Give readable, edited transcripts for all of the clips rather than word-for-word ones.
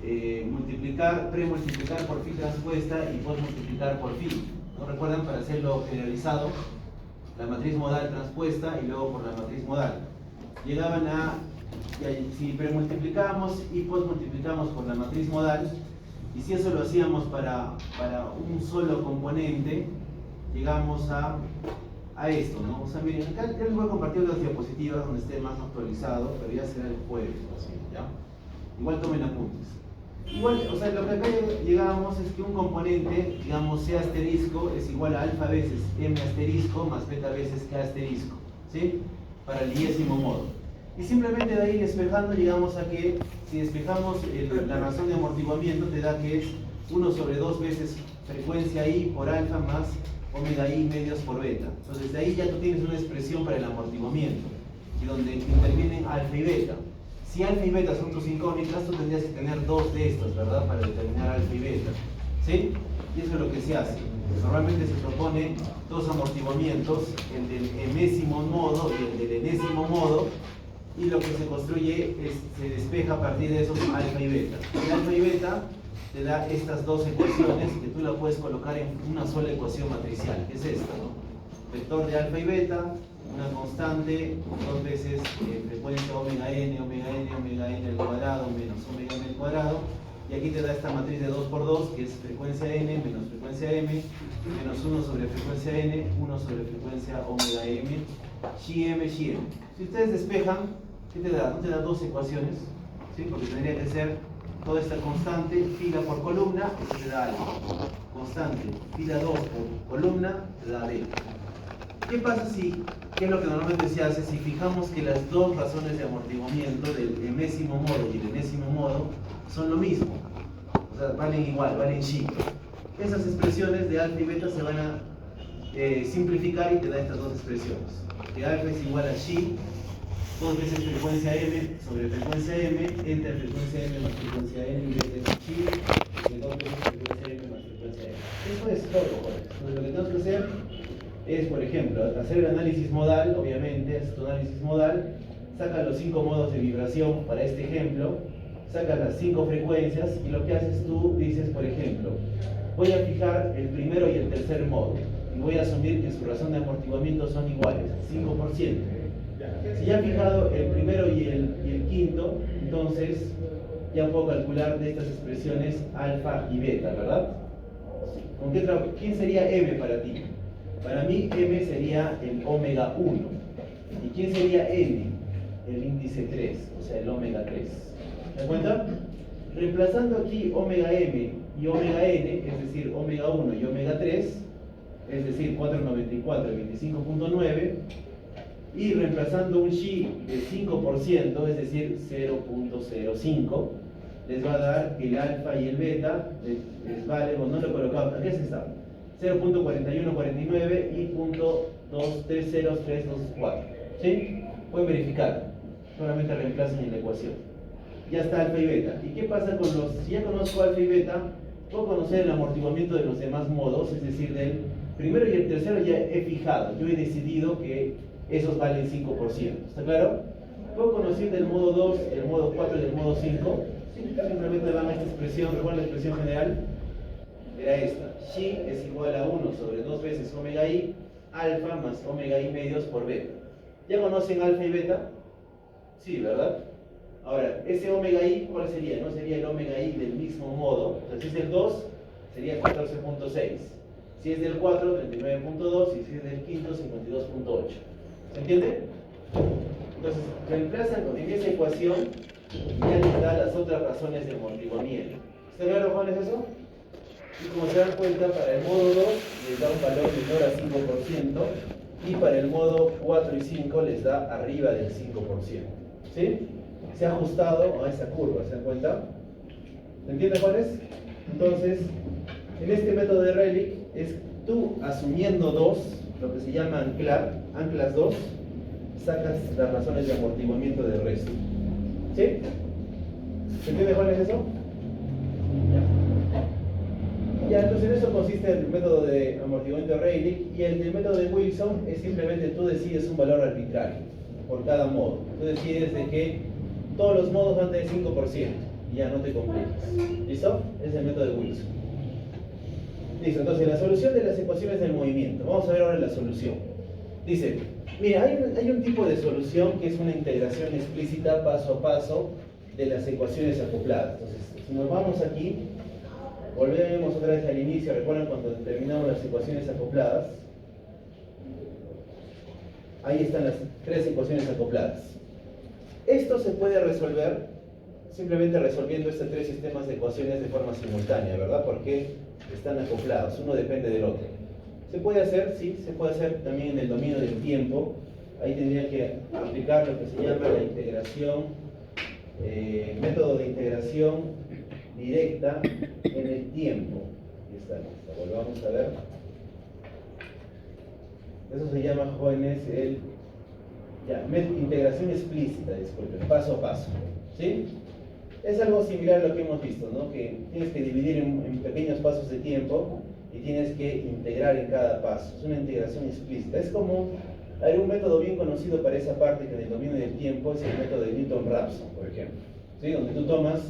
premultiplicar por phi transpuesta y postmultiplicar por phi, ¿no? Recuerdan, para hacerlo generalizado, la matriz modal transpuesta y luego por la matriz modal. Llegaban a, si premultiplicamos y postmultiplicamos por la matriz modal, y si eso lo hacíamos para un solo componente, llegamos a esto, ¿no? O sea, miren, acá les voy a compartir las diapositivas donde esté más actualizado, pero ya será el jueves, así, ¿ya? Igual tomen apuntes. Igual, o sea, lo que acá llegamos es que un componente, digamos, C asterisco es igual a alfa veces M asterisco más beta veces K asterisco, ¿sí? Para el 10º modo. Y simplemente de ahí despejando llegamos a que, si despejamos la razón de amortiguamiento, te da que es 1 sobre 2 veces frecuencia I por alfa más omega I medios por beta. Entonces de ahí ya tú tienes una expresión para el amortiguamiento, y donde intervienen alfa y beta. Si alfa y beta son tus incógnitas, tú tendrías que tener dos de estas, ¿verdad? Para determinar alfa y beta, ¿sí? Y eso es lo que se hace. Normalmente se propone dos amortiguamientos, el del enésimo modo y el del enésimo modo, y lo que se construye es, se despeja a partir de esos alfa y beta. El alfa y beta te da estas dos ecuaciones que tú la puedes colocar en una sola ecuación matricial, que es esta, ¿no? Vector de alfa y beta, una constante, dos veces frecuencia omega n al cuadrado menos omega m al cuadrado, y aquí te da esta matriz de 2 por 2, que es frecuencia n menos frecuencia m, menos 1 sobre frecuencia n, 1 sobre frecuencia omega m, xi m, xi m. Si ustedes despejan, ¿qué te da? ¿No te da dos ecuaciones? ¿Sí? Porque tendría que ser toda esta constante, fila por columna, eso te da algo. Constante, fila 2 por columna, te da beta. ¿Qué pasa si, qué es lo que normalmente se hace, si fijamos que las dos razones de amortiguamiento del enésimo modo y el enésimo modo son lo mismo? O sea, valen igual, valen xi. Esas expresiones de alfa y beta se van a simplificar y te da estas dos expresiones. Que alfa es igual a xi, 2 veces frecuencia m sobre frecuencia m, entre frecuencia m más frecuencia n, y beta es xi, de 2 veces frecuencia m más frecuencia n. Eso es todo, jóvenes. Entonces lo que tenemos que hacer es, por ejemplo, hacer el análisis modal. Obviamente, haces tu análisis modal, sacas los 5 modos de vibración para este ejemplo, sacas las 5 frecuencias, y lo que haces tú, dices, por ejemplo, voy a fijar el primero y el tercer modo, y voy a asumir que su razón de amortiguamiento son iguales, 5%. Si ya he fijado el primero y el quinto, entonces ya puedo calcular de estas expresiones alfa y beta, ¿verdad? ¿Quién sería m para ti? Para mí m sería el omega 1. ¿Y quién sería n? El índice 3, o sea, el omega 3. ¿Se dan cuenta? Reemplazando aquí omega m y omega n, es decir, omega 1 y omega 3, es decir, 4,94 y 25,9, y reemplazando un xi de 5%, es decir, 0,05, les va a dar que el alfa y el beta les vale, bueno, no lo he colocado, aquí está, 0,4149 y 0.230324. ¿Sí? Pueden verificar, solamente reemplacen en la ecuación. Ya está alfa y beta. ¿Y qué pasa con los, si ya conozco alfa y beta, puedo conocer el amortiguamiento de los demás modos, es decir, del primero y el tercero ya he fijado, yo he decidido que esos valen 5%. ¿Está claro? Puedo conocer del modo 2, del modo 4 y del modo 5. Simplemente van a esta expresión, recuerden la expresión general, era esta. Xi es igual a 1 sobre 2 veces omega i, alfa más omega i medios por beta. ¿Ya conocen alfa y beta? Sí, ¿verdad? Ahora, ese omega i, ¿cuál sería? No sería el omega i del mismo modo. O sea, si es del 2, sería 14,6. Si es del 4, 39,2. Y si es del quinto, 52,8. ¿Se entiende? Entonces, reemplazan en esa ecuación y ya les da las otras razones de amortiguamiento. ¿Está claro, jóvenes, eso? Y como se dan cuenta, para el modo 2 les da un valor menor a 5%, y para el modo 4 y 5 les da arriba del 5%. ¿Sí? Se ha ajustado a esa curva, ¿se dan cuenta? ¿Se entiende, jóvenes? Entonces, en este método de Rayleigh es tú asumiendo dos, lo que se llama anclar, anclas 2, sacas las razones de amortiguamiento del resto. ¿Sí? ¿Se entiende, jóvenes, eso? Ya, entonces en eso consiste el método de amortiguamiento de Rayleigh, y el del método de Wilson es simplemente tú decides un valor arbitrario por cada modo. Tú decides de que todos los modos van a tener 5%, y ya no te compliques. ¿Listo? Ese es el método de Wilson. Listo, entonces la solución de las ecuaciones del movimiento. Vamos a ver ahora la solución. Dice, mira, hay un tipo de solución que es una integración explícita paso a paso de las ecuaciones acopladas. Entonces, si nos vamos aquí, volvemos otra vez al inicio. ¿Recuerdan cuando determinamos las ecuaciones acopladas? Ahí están las tres ecuaciones acopladas. Esto se puede resolver simplemente resolviendo estos tres sistemas de ecuaciones de forma simultánea, ¿verdad? Porque están acoplados, uno depende del otro. ¿Se puede hacer? Sí, se puede hacer también en el dominio del tiempo. Ahí tendría que aplicar lo que se llama la integración, método de integración directa en el tiempo. Aquí está, volvamos a ver. Eso se llama, jóvenes, integración explícita, disculpen, paso a paso. ¿Sí? Es algo similar a lo que hemos visto, ¿no? Que tienes que dividir en pequeños pasos de tiempo y tienes que integrar en cada paso. Es una integración explícita. Es como, hay un método bien conocido para esa parte que en el dominio del tiempo es el método de Newton-Raphson, por ejemplo. ¿Sí? Donde tú tomas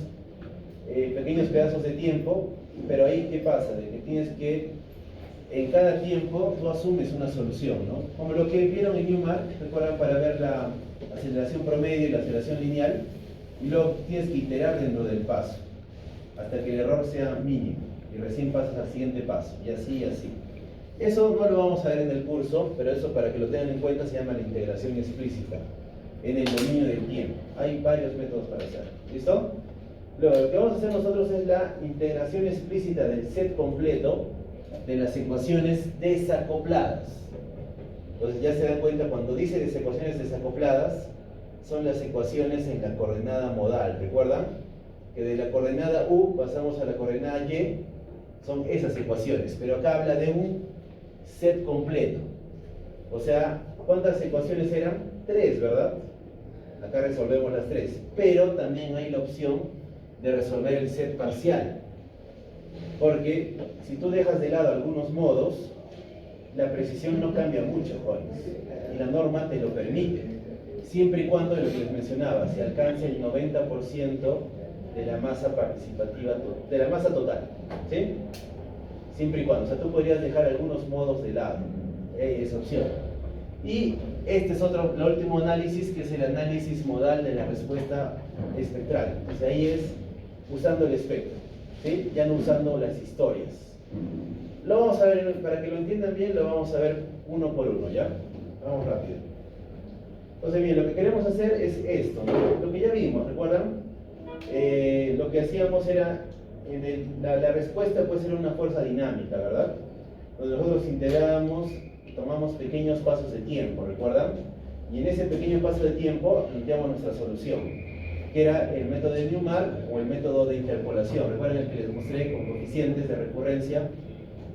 pequeños pedazos de tiempo, pero ahí ¿qué pasa? De que tienes que, en cada tiempo, tú asumes una solución, ¿no? Como lo que vieron en Newmark, recuerdan, para ver la aceleración promedio y la aceleración lineal, y luego tienes que iterar dentro del paso, hasta que el error sea mínimo, y recién pasas al siguiente paso, y así y así. Eso no lo vamos a ver en el curso, pero eso para que lo tengan en cuenta se llama la integración explícita, en el dominio del tiempo. Hay varios métodos para hacerlo. ¿Listo? Luego, lo que vamos a hacer nosotros es la integración explícita del set completo de las ecuaciones desacopladas. Entonces ya se dan cuenta, cuando dice las ecuaciones desacopladas, son las ecuaciones en la coordenada modal. ¿Recuerdan? Que de la coordenada U pasamos a la coordenada Y, son esas ecuaciones, pero acá habla de un set completo. O sea, ¿cuántas ecuaciones eran? 3, ¿verdad? Acá resolvemos las 3, pero también hay la opción de resolver el set parcial, porque si tú dejas de lado algunos modos, la precisión no cambia mucho, jóvenes, y la norma te lo permite, siempre y cuando, lo que les mencionaba, se alcance el 90% de la masa participativa, de la masa total, ¿sí? Siempre y cuando, o sea, tú podrías dejar algunos modos de lado, esa opción. Y este es el último análisis, que es el análisis modal de la respuesta espectral. O sea, ahí es usando el espectro, ¿sí? Ya no usando las historias. Lo vamos a ver, para que lo entiendan bien, lo vamos a ver uno por uno, ¿ya? Vamos rápido. Entonces, bien, lo que queremos hacer es esto, ¿no? Lo que ya vimos, ¿recuerdan? Lo que hacíamos era, la respuesta puede ser una fuerza dinámica, ¿verdad? Donde nosotros integramos, tomamos pequeños pasos de tiempo, ¿recuerdan? Y en ese pequeño paso de tiempo planteamos nuestra solución, que era el método de Newmark o el método de interpolación. Recuerden el que les mostré con coeficientes de recurrencia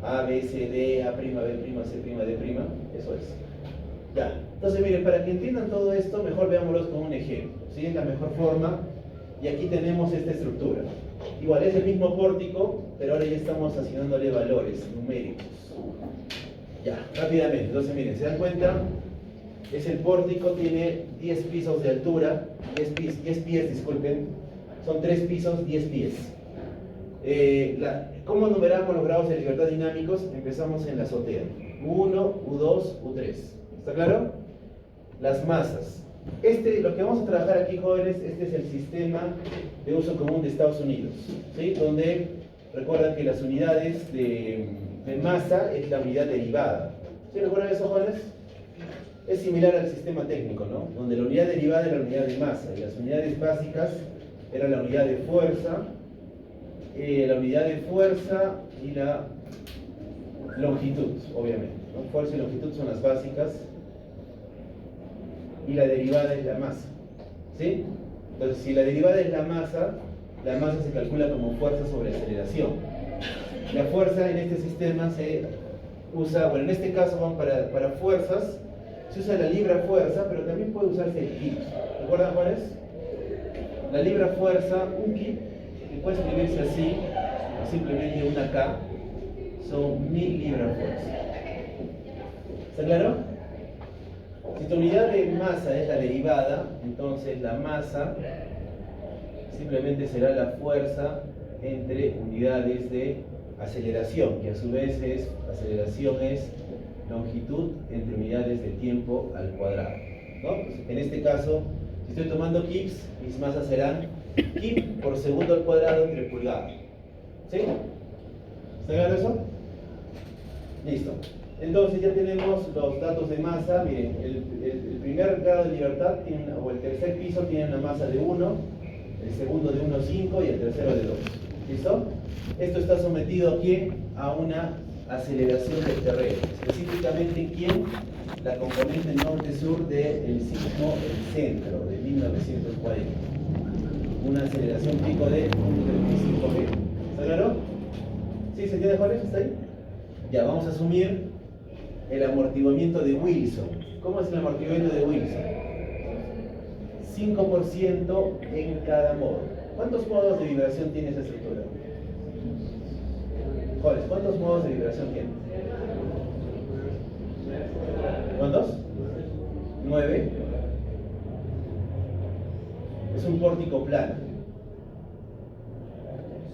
A, B, C, D, A', B', C', D', eso es. Ya, entonces miren, para que entiendan todo esto, mejor veámoslos con un ejemplo, ¿sí? Es la mejor forma, y aquí tenemos esta estructura. Igual es el mismo pórtico, pero ahora ya estamos asignándole valores numéricos. Ya, rápidamente, entonces miren, ¿se dan cuenta? Es el pórtico, tiene 10 pisos de altura, 10 pies, disculpen, son 3 pisos, 10 pies. ¿Cómo numeramos los grados de libertad dinámicos? Empezamos en la azotea. U1, U2, U3. ¿Está claro? Las masas. Lo que vamos a trabajar aquí, jóvenes, este es el sistema de uso común de Estados Unidos, ¿sí? Donde recuerdan que las unidades de masa es la unidad derivada. ¿Sí recuerdan eso, jóvenes? Es similar al sistema técnico, ¿no? Donde la unidad derivada era la unidad de masa y las unidades básicas eran la unidad de fuerza, y la longitud, obviamente, ¿no? Fuerza y longitud son las básicas y la derivada es la masa, ¿sí? Entonces, si la derivada es la masa se calcula como fuerza sobre aceleración. La fuerza en este sistema se usa, bueno, en este caso van para fuerzas, se usa la libra fuerza, pero también puede usarse el kip. ¿Recuerdan cuál es? La libra fuerza, un kip, que puede escribirse así, simplemente una K, son 1000 libras fuerza. ¿Está claro? Si tu unidad de masa es la derivada, entonces la masa simplemente será la fuerza entre unidades de aceleración, que a su vez es, aceleración es longitud entre unidades de tiempo al cuadrado, ¿no? Entonces, en este caso, si estoy tomando kips, mis masas serán kip por segundo al cuadrado entre pulgada. ¿Sí? ¿Está claro eso? Listo. Entonces ya tenemos los datos de masa. Miren, el primer grado de libertad tiene, o el tercer piso tiene una masa de 1, el segundo de 1,5 y el tercero de 2. ¿Listo? Esto está sometido aquí a una aceleración del terreno. Específicamente, ¿quién? La componente norte-sur del sismo El Centro de 1940. Una aceleración pico de 1,35 g. ¿Está claro? ¿Sí? ¿Se entiende, Juárez? ¿Está ahí? Ya, vamos a asumir el amortiguamiento de Wilson. ¿Cómo es el amortiguamiento de Wilson? 5% en cada modo. ¿Cuántos modos de vibración tiene esa estructura? Juárez, ¿cuántos modos de vibración tiene? ¿Cuántos? 9. Es un pórtico plano.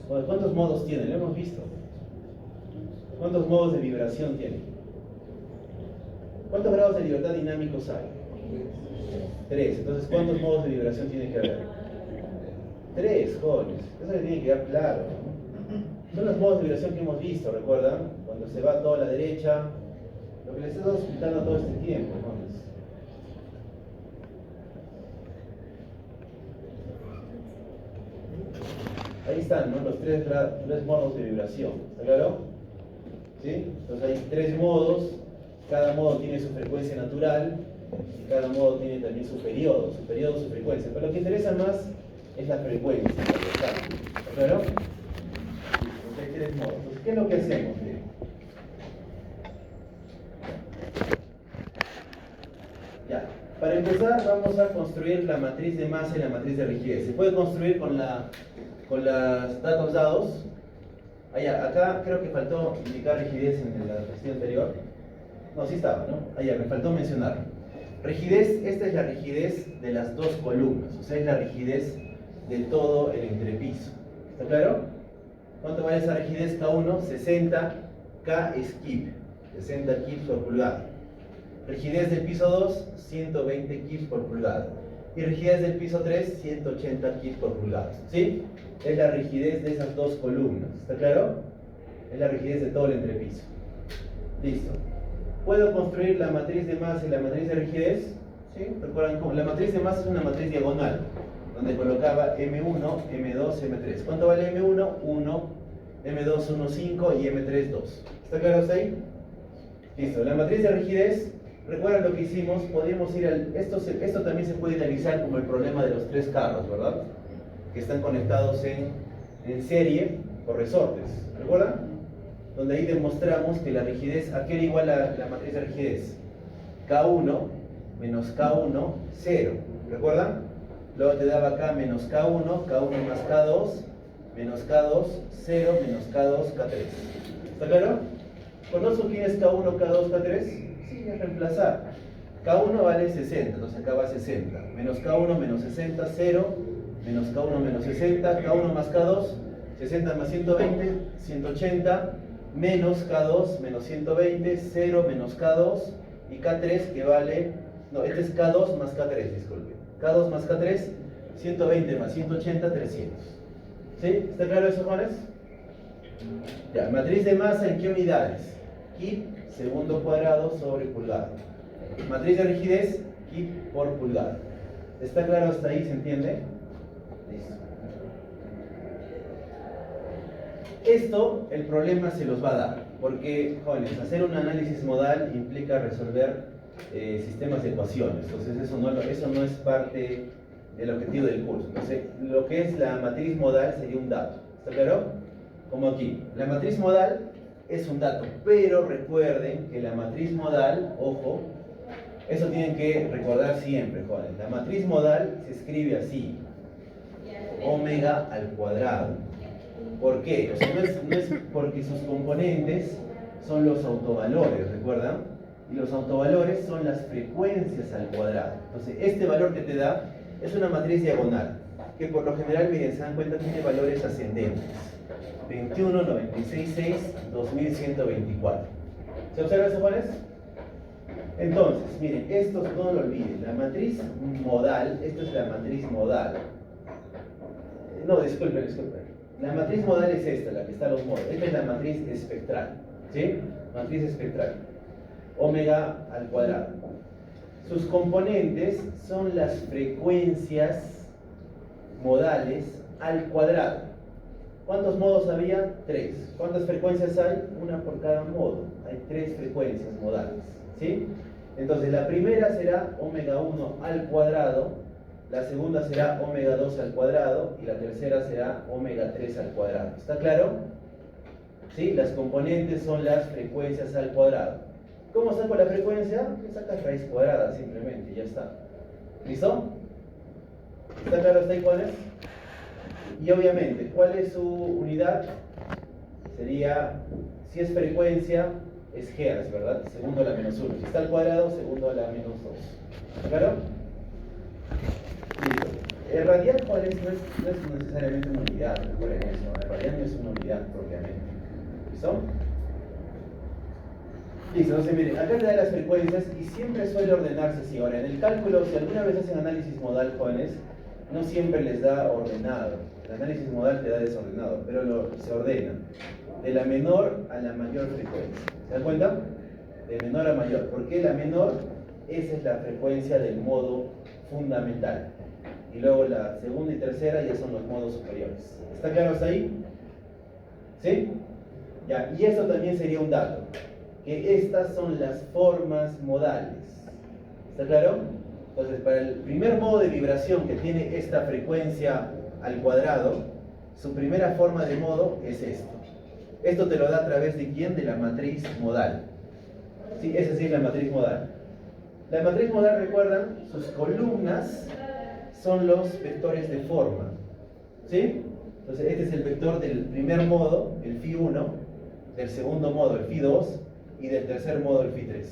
¿Cuántos modos tiene? Lo hemos visto. ¿Cuántos modos de vibración tiene? ¿Cuántos grados de libertad dinámicos hay? 3. Entonces, ¿cuántos modos de vibración tiene que haber? 3, jóvenes. Eso le tiene que quedar claro, ¿no? Son los modos de vibración que hemos visto, ¿recuerdan? Cuando se va todo a la derecha. Lo que les he estado explicando todo este tiempo, jóvenes. Ahí están, ¿no? Los tres modos de vibración. ¿Está claro? ¿Sí? Entonces hay 3 modos. Cada modo tiene su frecuencia natural y cada modo tiene también su periodo, su frecuencia. Pero lo que interesa más es la frecuencia. ¿Está claro? Hay 3 modos. Entonces, ¿qué es lo que hacemos? Ya. Para empezar, vamos a construir la matriz de masa y la matriz de rigidez. Se puede construir con los datos dados. Acá creo que faltó indicar rigidez en la cuestión anterior. No, sí estaba, ¿no? Me faltó mencionar. Rigidez, esta es la rigidez de las 2 columnas, o sea, es la rigidez de todo el entrepiso. ¿Está claro? ¿Cuánto vale esa rigidez K1? 60 K es kip, 60 kips por pulgada. Rigidez del piso 2, 120 kips por pulgada. Y rigidez del piso 3, 180 kips por pulgada. ¿Sí? Es la rigidez de esas 2 columnas. ¿Está claro? Es la rigidez de todo el entrepiso. Listo. ¿Puedo construir la matriz de masa y la matriz de rigidez? ¿Sí? ¿Recuerdan cómo? La matriz de masa es una matriz diagonal, donde colocaba M1, M2, M3. ¿Cuánto vale M1? 1, M2, 1,5 y M3, 2. ¿Está claro hasta ahí? Listo. La matriz de rigidez, recuerdan lo que hicimos, podríamos ir al... Esto también se puede analizar como el problema de los 3 carros, ¿verdad? Que están conectados en serie por resortes. ¿Recuerdan? Donde ahí demostramos que la rigidez, ¿a qué era igual la matriz de rigidez? K1 menos K1, 0. ¿Recuerdan? Luego te daba K menos K1, K1 más K2, menos K2, 0, menos K2, K3. ¿Está claro? ¿Conozco quién es K1, K2, K3? Sí, es reemplazar. K1 vale 60, entonces acá va 60. Menos K1 menos 60, 0. Menos K1 menos 60, K1 más K2, 60 más 120, 180. Menos K2 menos 120, 0 menos K2 y K3 que vale, no, este es K2 más K3, disculpe. K2 más K3, 120 más 180, 300. ¿Sí? ¿Está claro eso, Juanes? Ya, matriz de masa en qué unidades? Kip segundo cuadrado sobre pulgada. Matriz de rigidez, kip por pulgada. ¿Está claro hasta ahí? ¿Se entiende? Listo. Esto, el problema se los va a dar, porque, jóvenes, hacer un análisis modal implica resolver sistemas de ecuaciones, entonces eso no es parte del objetivo del curso. Entonces, lo que es la matriz modal sería un dato, ¿está claro? Como aquí, la matriz modal es un dato, pero recuerden que la matriz modal, ojo, eso tienen que recordar siempre, jóvenes, la matriz modal se escribe así, omega al cuadrado. ¿Por qué? O sea, no es porque sus componentes son los autovalores, ¿recuerdan? Y los autovalores son las frecuencias al cuadrado. Entonces, este valor que te da es una matriz diagonal. que por lo general, miren, se dan cuenta, tiene valores ascendentes. 21, 96, 6, 2124. ¿Se observan esos valores? Entonces, miren, esto no lo olviden. La matriz modal, esto es la matriz modal. No, disculpen. La matriz modal es esta, la que está a los modos. Esta es la matriz espectral. ¿Sí? Matriz espectral. Omega al cuadrado. Sus componentes son las frecuencias modales al cuadrado. ¿Cuántos modos había? 3. ¿Cuántas frecuencias hay? Una por cada modo. Hay 3 frecuencias modales. ¿Sí? Entonces la primera será omega 1 al cuadrado, la segunda será omega 2 al cuadrado y la tercera será omega 3 al cuadrado. ¿Está claro? ¿Sí? Las componentes son las frecuencias al cuadrado. ¿Cómo saco la frecuencia? Sacas raíz cuadrada simplemente, ya está. ¿Listo? ¿Está claro hasta ahí cuál es? Y obviamente, ¿cuál es su unidad? Sería, si es frecuencia, es Hertz, ¿verdad? Segundo a la menos 1. Si está al cuadrado, segundo a la menos 2. ¿Claro? Listo. ¿El radial cuál es? No es necesariamente una unidad, recuerden eso. El radial no es una unidad propiamente. ¿Listo? Listo, entonces miren, acá te da las frecuencias y siempre suele ordenarse así. Ahora, en el cálculo, si alguna vez hacen análisis modal, jóvenes, no siempre les da ordenado. El análisis modal te da desordenado, pero se ordena de la menor a la mayor frecuencia. ¿Se dan cuenta? De menor a mayor. ¿Por qué la menor? Esa es la frecuencia del modo fundamental. Y luego la segunda y tercera ya son los modos superiores. ¿Está claro hasta ahí? ¿Sí? Ya, y eso también sería un dato. Que estas son las formas modales. ¿Está claro? Entonces, para el primer modo de vibración que tiene esta frecuencia al cuadrado, su primera forma de modo es esto. Esto te lo da a través de ¿quién? De la matriz modal. Sí, esa sí es la matriz modal. La matriz modal, recuerdan, sus columnas son los vectores de forma. ¿Sí? Entonces, este es el vector del primer modo, el Φ1, del segundo modo, el Φ2, y del tercer modo, el Φ3.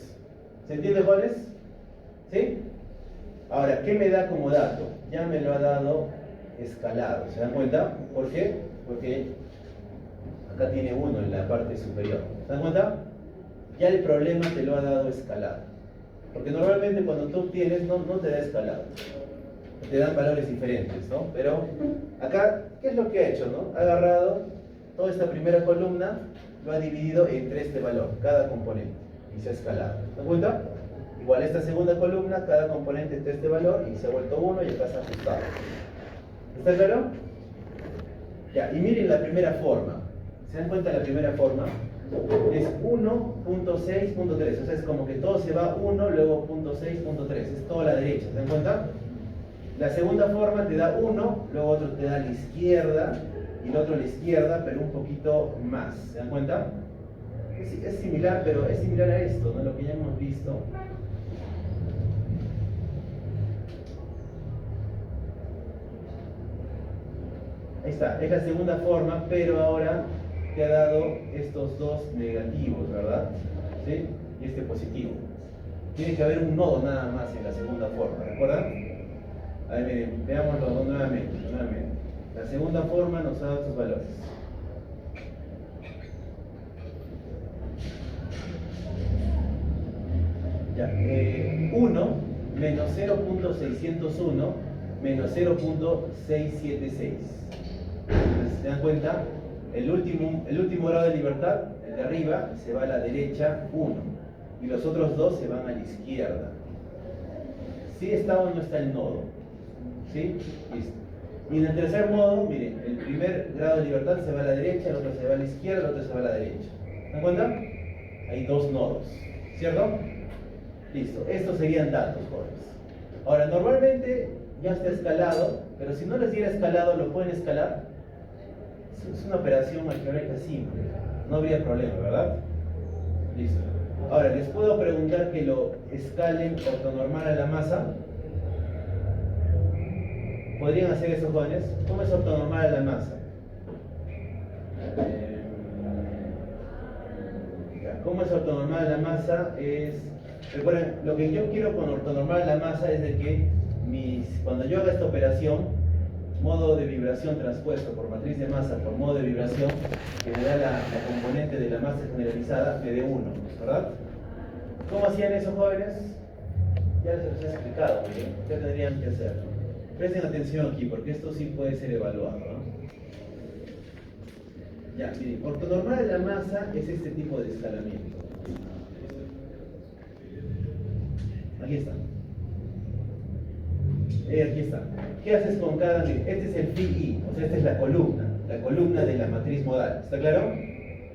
¿Se entiende, Juanes? ¿Sí? Ahora, ¿qué me da como dato? Ya me lo ha dado escalado. ¿Se dan cuenta? ¿Por qué? Porque acá tiene 1 en la parte superior. ¿Se dan cuenta? Ya el problema te lo ha dado escalado. Porque normalmente cuando tú obtienes no te da escalado. Te dan valores diferentes, ¿no? Pero acá, ¿qué es lo que ha hecho, no? Ha agarrado toda esta primera columna, lo ha dividido entre este valor, cada componente, y se ha escalado. ¿Se dan cuenta? Igual esta segunda columna, cada componente entre este valor, y se ha vuelto 1 y acá se ha ajustado. ¿Está claro? Ya, y miren la primera forma. ¿Se dan cuenta la primera forma? Es 1.6.3, o sea, es como que todo se va 1, luego 0.6.3, es todo a la derecha, ¿se dan cuenta? La segunda forma te da 1, luego otro te da a la izquierda, y el otro a la izquierda, pero un poquito más, ¿se dan cuenta? Es similar, pero es similar a esto, ¿no? Lo que ya hemos visto. Ahí está, es la segunda forma, pero ahora te ha dado estos dos negativos, ¿verdad? ¿Sí? Y este positivo. Tiene que haber un nodo nada más en la segunda forma, ¿recuerdan? A ver, miren, veámoslo nuevamente. La segunda forma nos ha dado estos valores. Ya, 1 menos 0.601 menos 0.676. ¿Se dan cuenta? El último grado de libertad, el de arriba, se va a la derecha 1 y los otros dos se van a la izquierda. ¿Sí está o no está el nodo? ¿Sí? Listo. Y en el tercer modo, miren, el primer grado de libertad se va a la derecha, el otro se va a la izquierda, el otro se va a la derecha. ¿Se dan cuenta? Hay dos nodos, ¿cierto? Listo, estos serían datos, jóvenes. Ahora, normalmente ya está escalado, pero si no les diera escalado, ¿lo pueden escalar? Es una operación algebraica simple, no habría problema, ¿verdad? Listo. Ahora, ¿les puedo preguntar que lo escalen ortonormal a la masa? ¿Podrían hacer eso, jóvenes? ¿Cómo es ortonormal a la masa? ¿Cómo es ortonormal a la masa? Recuerden, lo que yo quiero con ortonormal a la masa es de que cuando yo haga esta operación, modo de vibración transpuesto por matriz de masa por modo de vibración, que me da la componente de la masa generalizada, me dé 1, ¿verdad? ¿Cómo hacían eso, jóvenes? Ya les he explicado, muy bien. ¿Qué tendrían que hacer? Presten atención aquí, porque esto sí puede ser evaluado, ¿no? Ya, miren, ortonormal de la masa es este tipo de escalamiento. Aquí está. Aquí está. ¿Qué haces con cada? Este es el phi i, o sea, esta es la columna de la matriz modal. ¿Está claro?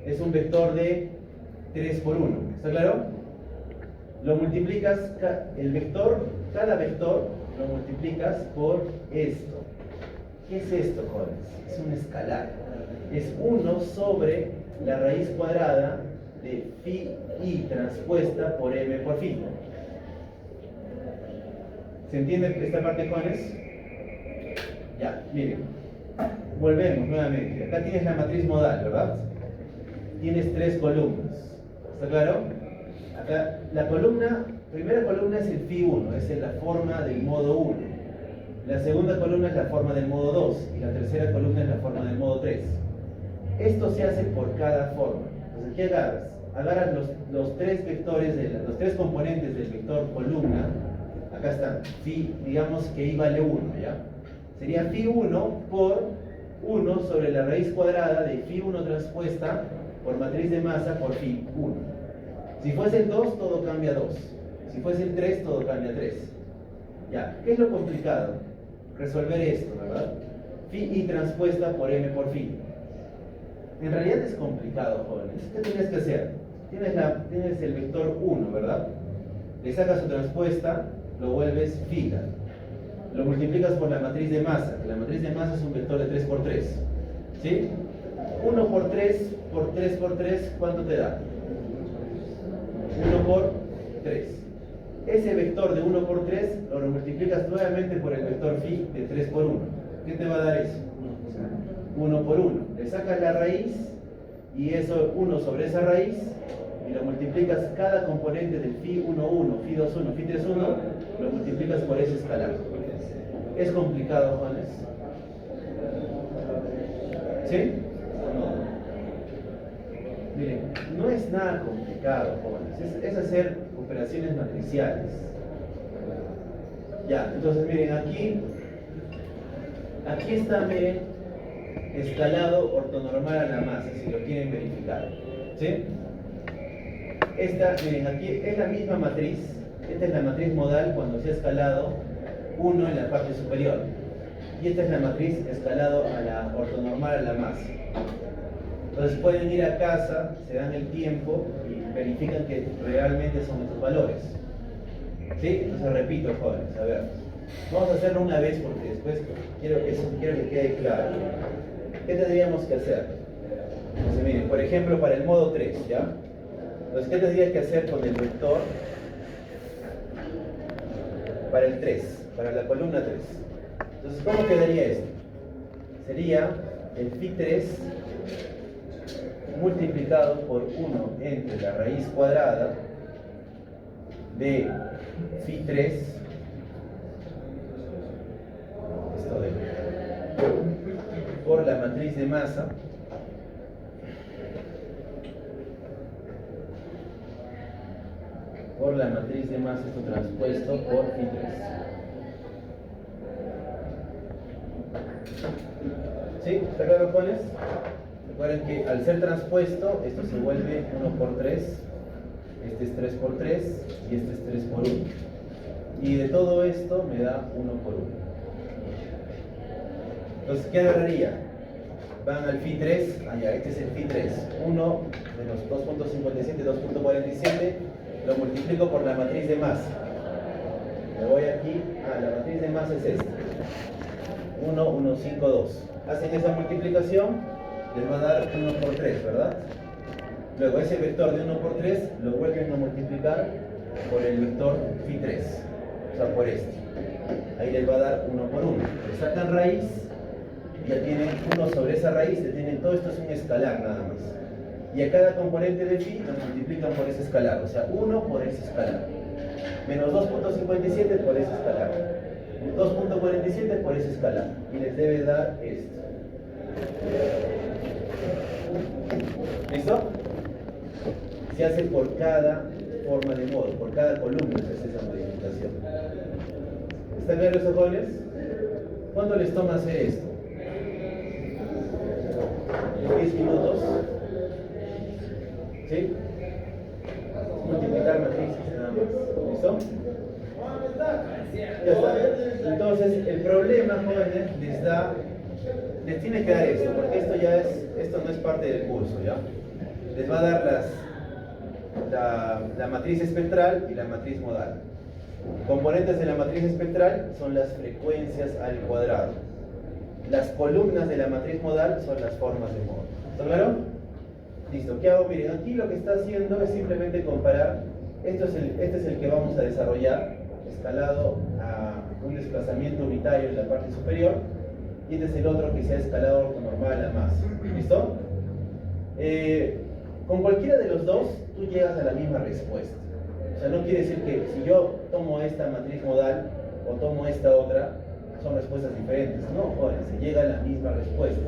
Es un vector de 3 por 1. ¿Está claro? Lo multiplicas, cada vector lo multiplicas por esto. ¿Qué es esto, jóvenes? Es un escalar. Es 1 sobre la raíz cuadrada de phi i transpuesta por m por phi. ¿Se entiende esta parte, jóvenes? Ya, miren. Volvemos nuevamente. Acá tienes la matriz modal, ¿verdad? Tienes 3 columnas. ¿Está claro? Acá la primera columna es el phi 1, es la forma del modo 1. La segunda columna es la forma del modo 2 y la tercera columna es la forma del modo 3. Esto se hace por cada forma. Entonces, ¿qué agarras? Agarras los 3 vectores, los 3 componentes del vector columna. Acá están, phi, digamos que i vale 1, ¿ya? Sería phi 1 por 1 sobre la raíz cuadrada de phi 1 transpuesta por matriz de masa por phi 1. Si fuese el 2, todo cambia a 2. Si fuese el 3, todo cambia a 3. Ya, ¿qué es lo complicado? Resolver esto, ¿verdad? Phi i transpuesta por m por phi. En realidad es complicado, jóvenes. ¿Qué tienes que hacer? Tienes el vector 1, ¿verdad? Le sacas su transpuesta, lo vuelves phi. Lo multiplicas por la matriz de masa, que la matriz de masa es un vector de 3 por 3. ¿Sí? 1 por 3 por 3 por 3, ¿cuánto te da? 1 por 3. Ese vector de 1 por 3 lo multiplicas nuevamente por el vector phi de 3 por 1. ¿Qué te va a dar eso? 1 por 1. Le sacas la raíz y eso 1 sobre esa raíz y lo multiplicas cada componente del phi 1, 1, phi 2, 1, phi 3, 1, lo multiplicas por ese escalar. ¿Es complicado, Juanes? ¿Sí? Miren, no es nada complicado, jóvenes, es hacer operaciones matriciales. Ya, entonces miren, aquí está, miren, escalado ortonormal a la masa, si lo quieren verificar. ¿Sí? Esta, miren, aquí es la misma matriz, esta es la matriz modal cuando se ha escalado 1 en la parte superior. Y esta es la matriz escalado a la ortonormal a la masa. Entonces pueden ir a casa, se dan el tiempo y verifican que realmente son estos valores. ¿Sí? Entonces repito, jóvenes, a ver. Vamos a hacerlo una vez porque después quiero que quede claro. ¿Qué tendríamos que hacer? Entonces miren, por ejemplo, para el modo 3, ¿ya? Entonces, ¿qué tendría que hacer con el vector para el 3, para la columna 3? Entonces, ¿cómo quedaría esto? Sería el phi 3 multiplicado por 1 entre la raíz cuadrada de phi 3, esto de, por la matriz de masa esto transpuesto por phi 3. ¿Sí? ¿Está claro, jóvenes? Recuerden que al ser transpuesto, esto se vuelve 1 por 3, este es 3 por 3 y este es 3 por 1. Y de todo esto me da 1 por 1. Entonces, ¿qué agarraría? Van al phi 3, allá, este es el phi 3. 1 menos 2.57, 2.47, lo multiplico por la matriz de masa. Me voy aquí, la matriz de masa es esta. 1, 1, 5, 2. Hacen esa multiplicación, les va a dar 1 por 3, ¿verdad? Luego ese vector de 1 por 3 lo vuelven a multiplicar por el vector phi 3, o sea, por este. Ahí les va a dar 1 por 1. Le sacan raíz, ya tienen 1 sobre esa raíz, todo esto es un escalar nada más. Y a cada componente de phi lo multiplican por ese escalar, o sea, 1 por ese escalar. Menos 2.57 por ese escalar. 2.47 por esa escala. Y les debe dar esto. ¿Listo? Se hace por cada forma de modo, por cada columna se hace esa modificación. ¿Está claro eso, jóvenes? ¿Cuánto les toma hacer esto? 10 minutos. ¿Sí? Multiplicar matrices nada más. ¿Listo? Ya está. Entonces, el problema, jóvenes, les tiene que dar esto, porque esto no es parte del curso, ¿ya? Les va a dar la matriz espectral y la matriz modal. Componentes de la matriz espectral son las frecuencias al cuadrado. Las columnas de la matriz modal son las formas de modo. ¿Está claro? Listo. ¿Qué hago? Miren, aquí lo que está haciendo es simplemente comparar. Este es el que vamos a desarrollar, escalado a un desplazamiento unitario en la parte superior. Y este es el otro que se ha escalado ortonormal a más. ¿Listo? Con cualquiera de los dos, tú llegas a la misma respuesta. O sea, no quiere decir que si yo tomo esta matriz modal o tomo esta otra, son respuestas diferentes. No, jóvenes, se llega a la misma respuesta.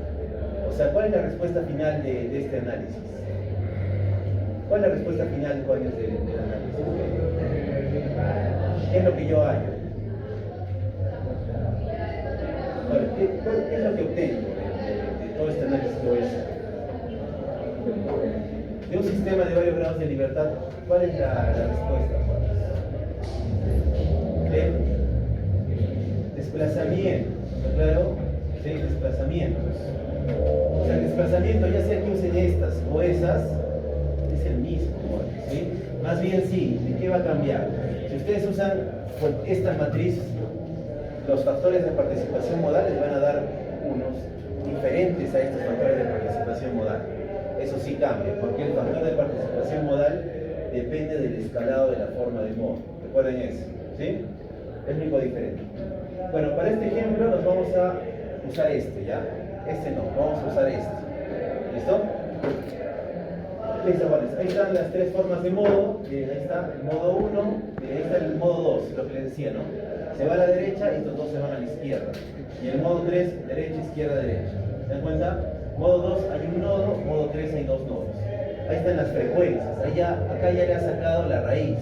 O sea, ¿cuál es la respuesta final de este análisis? ¿Cuál es la respuesta final, jóvenes, del análisis? ¿Qué es lo que yo hallo? Bueno, ¿qué es lo que obtengo de todo este análisis que voy a hacer? De un sistema de varios grados de libertad, ¿cuál es la respuesta? Desplazamiento, ¿está claro? Sí, desplazamientos. O sea, el desplazamiento, ya sea que usen estas o esas, es el mismo, ¿sí? Más bien sí, ¿de qué va a cambiar? Si ustedes usan esta matriz, los factores de participación modal les van a dar unos diferentes a estos factores de participación modal. Eso sí cambia, porque el factor de participación modal depende del escalado de la forma de modo. Recuerden eso, ¿sí? Es único diferente. Bueno, para este ejemplo nos vamos a usar este, ¿ya? Este no, vamos a usar este. ¿Listo? Listo, bueno, ahí están las tres formas de modo. Ahí está el modo 1, ahí está el modo 2, lo que les decía, ¿no? Se va a la derecha y estos dos se van a la izquierda. Y el modo 3, derecha, izquierda, derecha. ¿Se dan cuenta? Modo 2 hay un nodo, modo 3 hay dos nodos. Ahí están las frecuencias. Acá ya le ha sacado la raíz.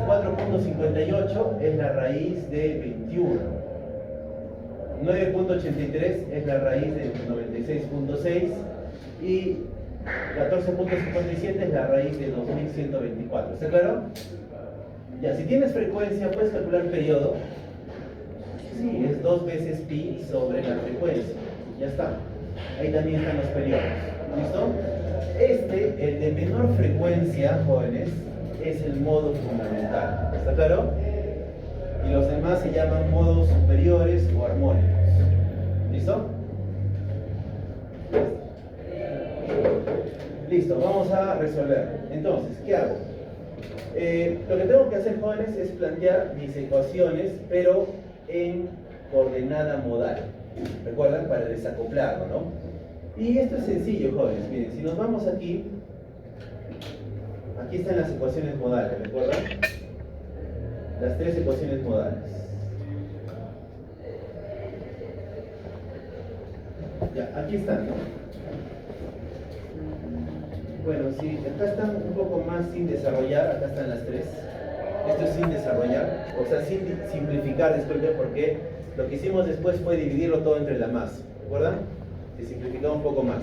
4.58 es la raíz de 21. 9.83 es la raíz de 96.6. Y 14.57 es la raíz de 2124. ¿Está claro? Ya, si tienes frecuencia, puedes calcular periodo. Sí, es 2 veces pi sobre la frecuencia. Ya está. Ahí también están los periodos. ¿Listo? El de menor frecuencia, jóvenes, es el modo fundamental. ¿Está claro? Y los demás se llaman modos superiores o armónicos. ¿Listo? Listo, vamos a resolver. Entonces, ¿qué hago? Lo que tengo que hacer, jóvenes, es plantear mis ecuaciones, pero en coordenada modal. ¿Recuerdan? Para desacoplarlo, ¿no? Y esto es sencillo, jóvenes. Miren, si nos vamos aquí están las ecuaciones modales, ¿recuerdan? Las tres ecuaciones modales. Ya, aquí están, ¿no? Bueno, sí, acá están un poco más sin desarrollar, acá están las tres. Esto es sin desarrollar, o sea, sin simplificar, disculpen, porque lo que hicimos después fue dividirlo todo entre la masa, ¿recuerdan? Se simplificó un poco más.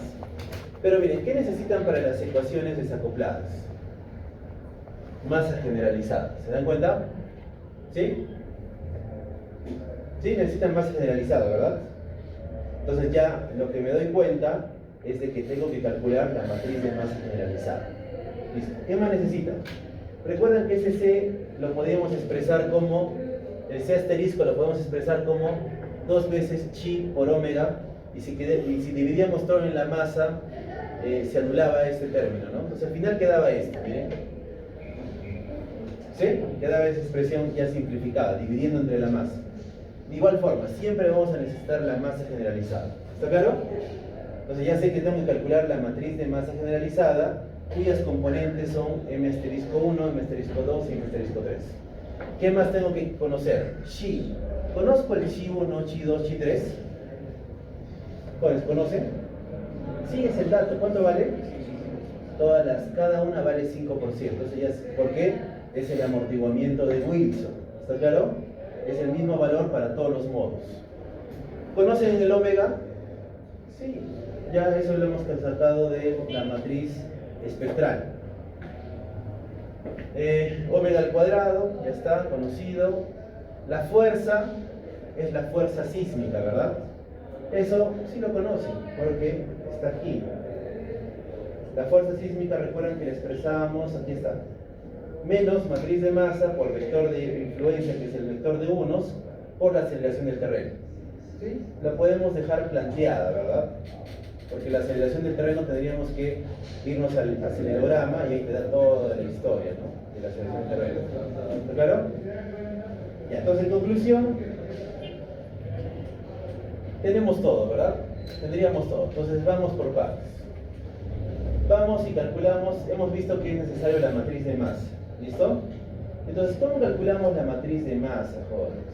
Pero miren, ¿qué necesitan para las ecuaciones desacopladas? Masa generalizada, ¿se dan cuenta? ¿Sí? Sí, necesitan masa generalizada, ¿verdad? Entonces ya lo que me doy cuenta es de que tengo que calcular la matriz de masa generalizada. ¿Listo? ¿Qué más necesitan? Recuerden que ese C lo podemos expresar como, el C asterisco lo podemos expresar como 2 veces chi por omega, y si dividíamos todo en la masa, se anulaba este término, ¿no? Entonces al final quedaba este, miren. ¿Sí? Quedaba esa expresión ya simplificada, dividiendo entre la masa. De igual forma, siempre vamos a necesitar la masa generalizada. ¿Está claro? Entonces ya sé que tengo que calcular la matriz de masa generalizada, cuyas componentes son m asterisco 1, m asterisco 2 y m asterisco 3. ¿Qué más tengo que conocer? Chi. ¿Conozco el chi 1, chi 2, chi 3? ¿Cuáles conocen? Sí, es el dato. ¿Cuánto vale? Cada una vale 5%. ¿Por qué? Es el amortiguamiento de Wilson. ¿Está claro? Es el mismo valor para todos los modos. ¿Conocen el omega? Sí, ya eso lo hemos sacado de la matriz espectral. Omega al cuadrado, ya está, conocido. La fuerza es la fuerza sísmica, ¿verdad? Eso sí lo conocen, porque está aquí. La fuerza sísmica, recuerdan que la expresábamos, aquí está. Menos matriz de masa por vector de influencia, que es el vector de unos, por la aceleración del terreno. ¿Sí? La podemos dejar planteada, ¿verdad? Porque la aceleración del terreno tendríamos que irnos al acelerograma y ahí te da toda la historia, ¿no? De la aceleración del terreno. ¿Está claro? Ya, entonces en conclusión, tenemos todo, ¿verdad? Tendríamos todo. Entonces vamos por partes. Vamos y calculamos, hemos visto que es necesario la matriz de masa. ¿Listo? Entonces, ¿cómo calculamos la matriz de masa, jóvenes?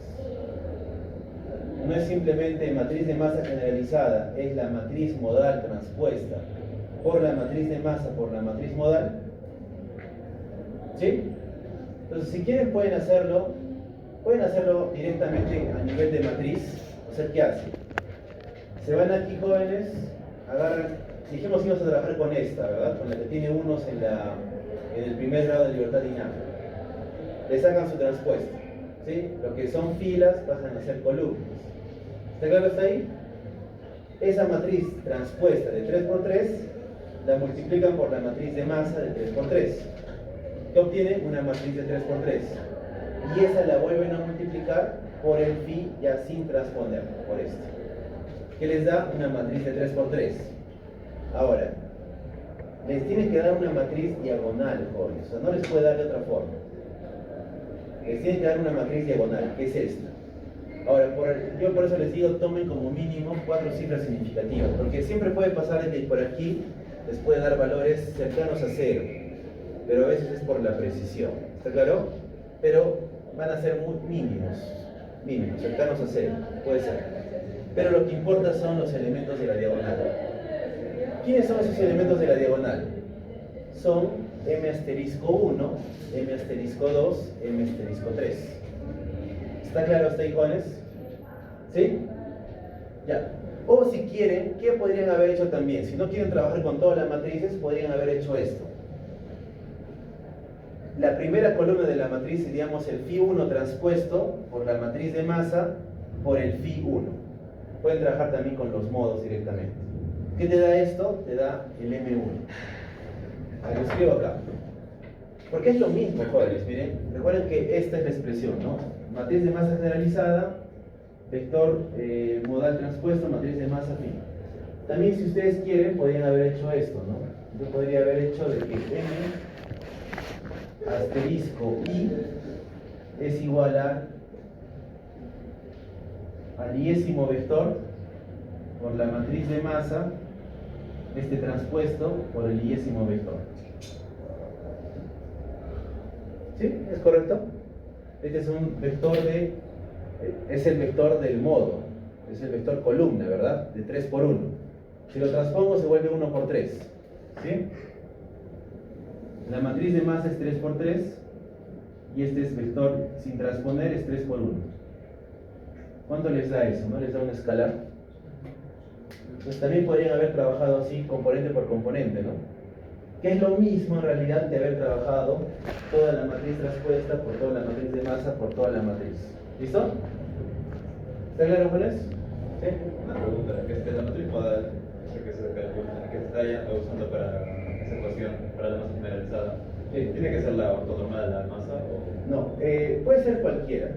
No es simplemente matriz de masa generalizada, es la matriz modal transpuesta por la matriz de masa por la matriz modal. ¿Sí? Entonces, si quieren pueden hacerlo directamente a nivel de matriz. O sea, ¿qué hacen? Se van aquí, jóvenes, agarran, dijimos que íbamos a trabajar con esta, ¿verdad? Con la que tiene unos en el primer grado de libertad dinámica. Le sacan su transpuesto, ¿sí? Lo que son filas pasan a ser columnas. ¿Está claro hasta ahí? Esa matriz transpuesta de 3×3 la multiplican por la matriz de masa de 3×3. ¿Qué obtienen? Una matriz de 3×3. Y esa la vuelven a multiplicar por el phi ya sin transponer, por esto. ¿Qué les da? Una matriz de 3×3. Ahora, les tiene que dar una matriz diagonal, jóvenes. O sea, no les puede dar de otra forma. Les tiene que dar una matriz diagonal, que es esta. Ahora, yo por eso les digo, tomen como mínimo 4 cifras significativas, porque siempre puede pasar de que por aquí les puede dar valores cercanos a 0, pero a veces es por la precisión. ¿Está claro? Pero van a ser muy mínimos, cercanos a 0, puede ser. Pero lo que importa son los elementos de la diagonal. ¿Quiénes son esos elementos de la diagonal? Son m asterisco 1, m asterisco 2, m asterisco 3. ¿Está claro hasta ahí, jóvenes? ¿Sí? Ya. O si quieren, ¿qué podrían haber hecho también? Si no quieren trabajar con todas las matrices, podrían haber hecho esto. La primera columna de la matriz, diríamos el phi 1 transpuesto por la matriz de masa por el phi 1. Pueden trabajar también con los modos directamente. ¿Qué te da esto? Te da el M1. Lo escribo acá. Porque es lo mismo, jóvenes, miren. Recuerden que esta es la expresión, ¿no? Matriz de masa generalizada, vector modal transpuesto, matriz de masa phi. También, si ustedes quieren, podrían haber hecho esto, ¿no? Yo podría haber hecho de que M asterisco I es igual al iésimo vector por la matriz de masa, transpuesto por el iésimo vector. ¿Sí? ¿Es correcto? Este es un vector es el vector del modo, es el vector columna, ¿verdad? De 3×1. Si lo transpongo se vuelve 1×3. ¿Sí? La matriz de masa es 3×3 y este es vector sin transponer, es 3×1. ¿Cuánto les da eso? ¿No les da un escalar? Pues también podrían haber trabajado así, componente por componente, ¿no? Que es lo mismo en realidad que haber trabajado toda la matriz transpuesta por toda la matriz de masa por toda la matriz. ¿Listo? ¿Está claro, Juanes? ¿Sí? Una pregunta, la matriz modal que se calcula, que se está usando para esa ecuación, para la masa generalizada, ¿tiene que ser la ortonormal de la masa? O... No, puede ser cualquiera,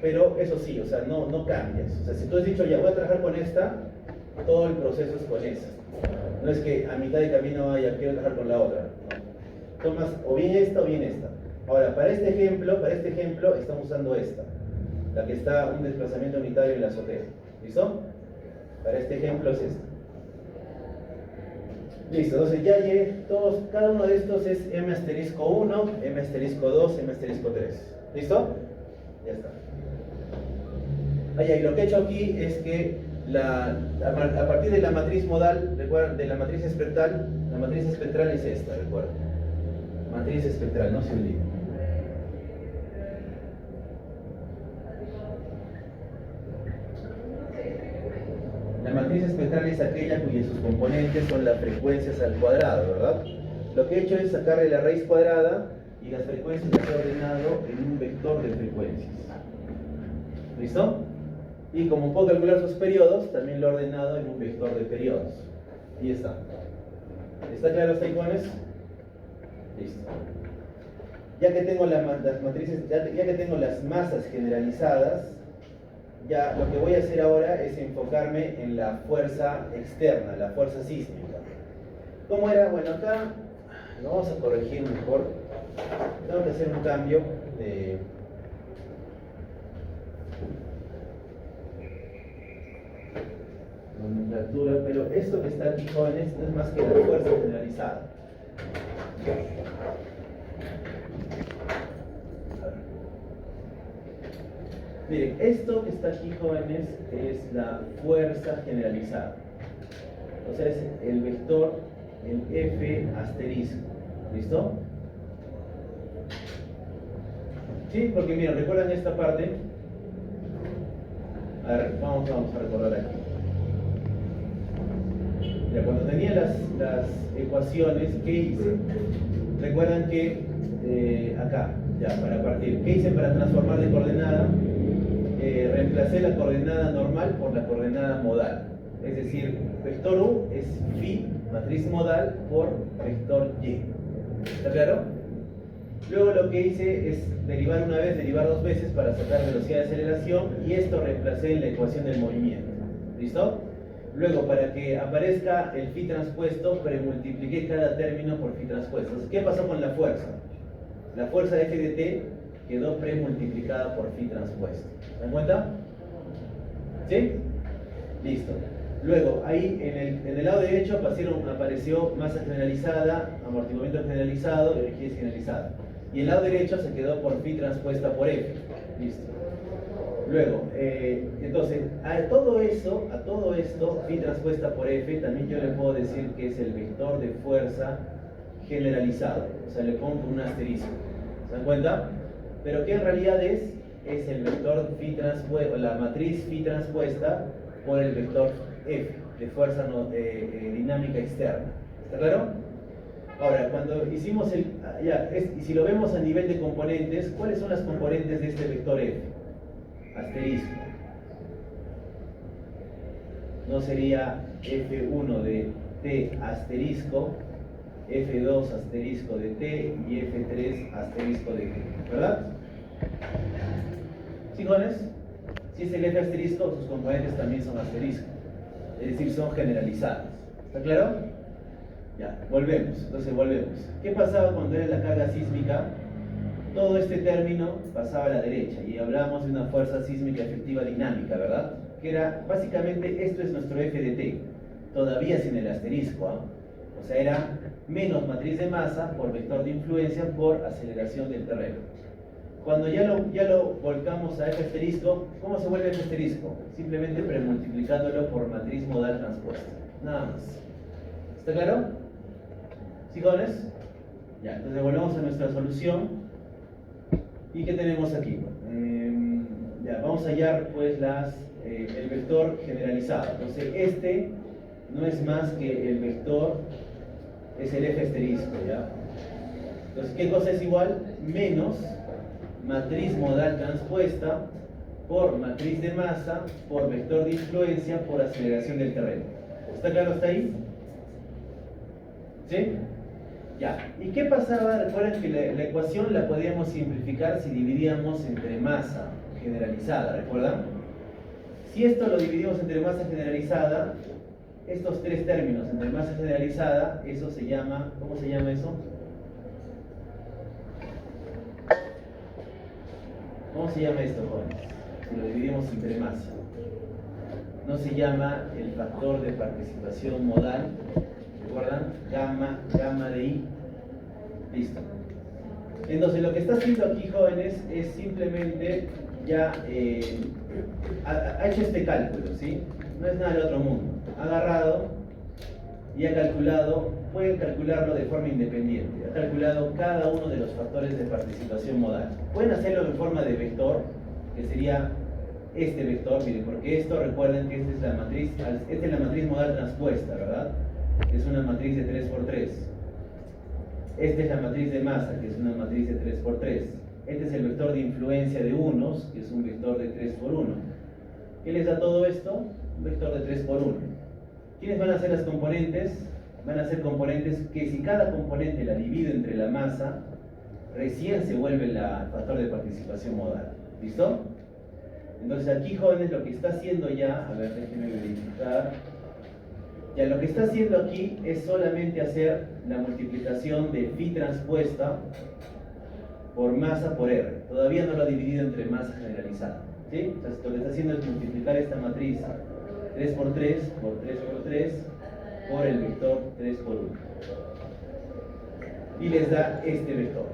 pero eso sí, o sea, no cambias. O sea, si tú has dicho, ya voy a trabajar con esta, todo el proceso es con esa. No es que a mitad de camino vaya, quiero trabajar con la otra. No. Tomas o bien esta o bien esta. Ahora, para este ejemplo estamos usando esta, la que está un desplazamiento unitario en la azotea. ¿Listo? Para este ejemplo es esta. Listo, entonces ya cada uno de estos es m asterisco 1, m asterisco 2, m asterisco 3. ¿Listo? Ya está. Y lo que he hecho aquí es que a partir de la matriz modal, recuerden, de la matriz espectral es esta, recuerden. Matriz espectral, no se olviden. La matriz espectral es aquella cuyos sus componentes son las frecuencias al cuadrado, ¿verdad? Lo que he hecho es sacarle la raíz cuadrada y las frecuencias las he ordenado en un vector de frecuencias. ¿Listo? Y como puedo calcular sus periodos, también lo he ordenado en un vector de periodos. Y ya está. ¿Está claro hasta ahí, jóvenes? Listo. Ya que tengo las matrices, ya que tengo las masas generalizadas, ya lo que voy a hacer ahora es enfocarme en la fuerza externa, la fuerza sísmica. ¿Cómo era? Bueno, acá lo vamos a corregir mejor. Tengo que hacer un cambio de nomenclatura, pero esto que está aquí, jóvenes, no es más que la fuerza generalizada. Miren, esto que está aquí, jóvenes, es la fuerza generalizada. O sea, es el vector, el F asterisco. ¿Listo? ¿Sí? Porque miren, ¿recuerdan esta parte? A ver, vamos a recordar aquí. Ya, cuando tenía las ecuaciones, ¿qué hice? Recuerdan que acá, ya, para partir, ¿qué hice para transformar de coordenada? Reemplacé la coordenada normal por la coordenada modal. Es decir, vector U es phi, matriz modal, por vector Y. ¿Está claro? Luego lo que hice es derivar una vez, derivar dos veces para sacar velocidad de aceleración, y esto reemplacé en la ecuación del movimiento. ¿Listo? Luego, para que aparezca el phi transpuesto, premultipliqué cada término por phi transpuesto. ¿Qué pasó con la fuerza? La fuerza F de T quedó premultiplicada por phi transpuesto. ¿Se dan cuenta? ¿Sí? Listo. Luego, ahí en el lado derecho apareció masa generalizada, amortiguamiento generalizado y rigidez generalizada. Y el lado derecho se quedó por phi transpuesta por F. Listo. Luego, entonces, a todo esto, phi transpuesta por F, también yo le puedo decir que es el vector de fuerza generalizado. O sea, le pongo un asterisco. ¿Se dan cuenta? Pero que en realidad es el vector phi transpuesta, la matriz phi transpuesta por el vector F, de fuerza dinámica externa. ¿Está claro? Ahora, cuando hicimos y si lo vemos a nivel de componentes, ¿cuáles son las componentes de este vector F? Asterisco. No sería F1 de T asterisco, F2 asterisco de T y F3 asterisco de T, ¿verdad? ¿Sí, jóvenes? Si es el F asterisco, sus componentes también son asterisco, es decir, son generalizadas. ¿Está claro? Ya, volvemos. Entonces volvemos. ¿Qué pasaba cuando era la carga sísmica? Todo este término pasaba a la derecha y hablamos de una fuerza sísmica efectiva dinámica, ¿verdad? Que era, básicamente, esto es nuestro F de T, todavía sin el asterisco, ¿eh? O sea, era menos matriz de masa por vector de influencia por aceleración del terreno. Cuando ya lo volcamos a F asterisco, ¿cómo se vuelve F asterisco? Simplemente premultiplicándolo por matriz modal transpuesta. Nada más. ¿Está claro? ¿Sí, jóvenes? Ya, entonces volvemos a nuestra solución. ¿Y qué tenemos aquí? Ya, vamos a hallar pues el vector generalizado. Entonces este no es más que el vector, es el F asterisco, ¿ya? Entonces, ¿qué cosa es igual? Menos matriz modal transpuesta por matriz de masa por vector de influencia por aceleración del terreno. ¿Está claro hasta ahí? ¿Sí? Ya. ¿Y qué pasaba? Recuerden que la ecuación la podíamos simplificar si dividíamos entre masa generalizada, ¿recuerdan? Si esto lo dividimos entre masa generalizada, estos tres términos entre masa generalizada, eso se llama, ¿cómo se llama eso? ¿Cómo se llama esto, jóvenes? Si lo dividimos entre masa. No se llama el factor de participación modal, ¿recuerdan? Gamma de I. Listo. Entonces lo que está haciendo aquí, jóvenes, es simplemente ya ha hecho este cálculo, ¿sí? No es nada del otro mundo. Ha agarrado y ha calculado, puede calcularlo de forma independiente. Ha calculado cada uno de los factores de participación modal. Pueden hacerlo en forma de vector, que sería este vector, miren, porque esto, recuerden que esta es la matriz modal transpuesta, ¿verdad? Es una matriz de 3×3. Esta es la matriz de masa, que es una matriz de 3×3. Este es el vector de influencia de unos, que es un vector de 3×1. ¿Qué les da todo esto? Un vector de 3×1. ¿Quiénes van a ser las componentes? Van a ser componentes que si cada componente la divido entre la masa, recién se vuelve el factor de participación modal. ¿Listo? Entonces aquí, jóvenes, lo que está haciendo ya, a ver, déjenme verificar. Ya, lo que está haciendo aquí es solamente hacer la multiplicación de phi transpuesta por masa por R. Todavía no lo ha dividido entre masa generalizada. ¿Sí? Entonces lo que está haciendo es multiplicar esta matriz 3×3 por 3×3 por el vector 3×1. Y les da este vector.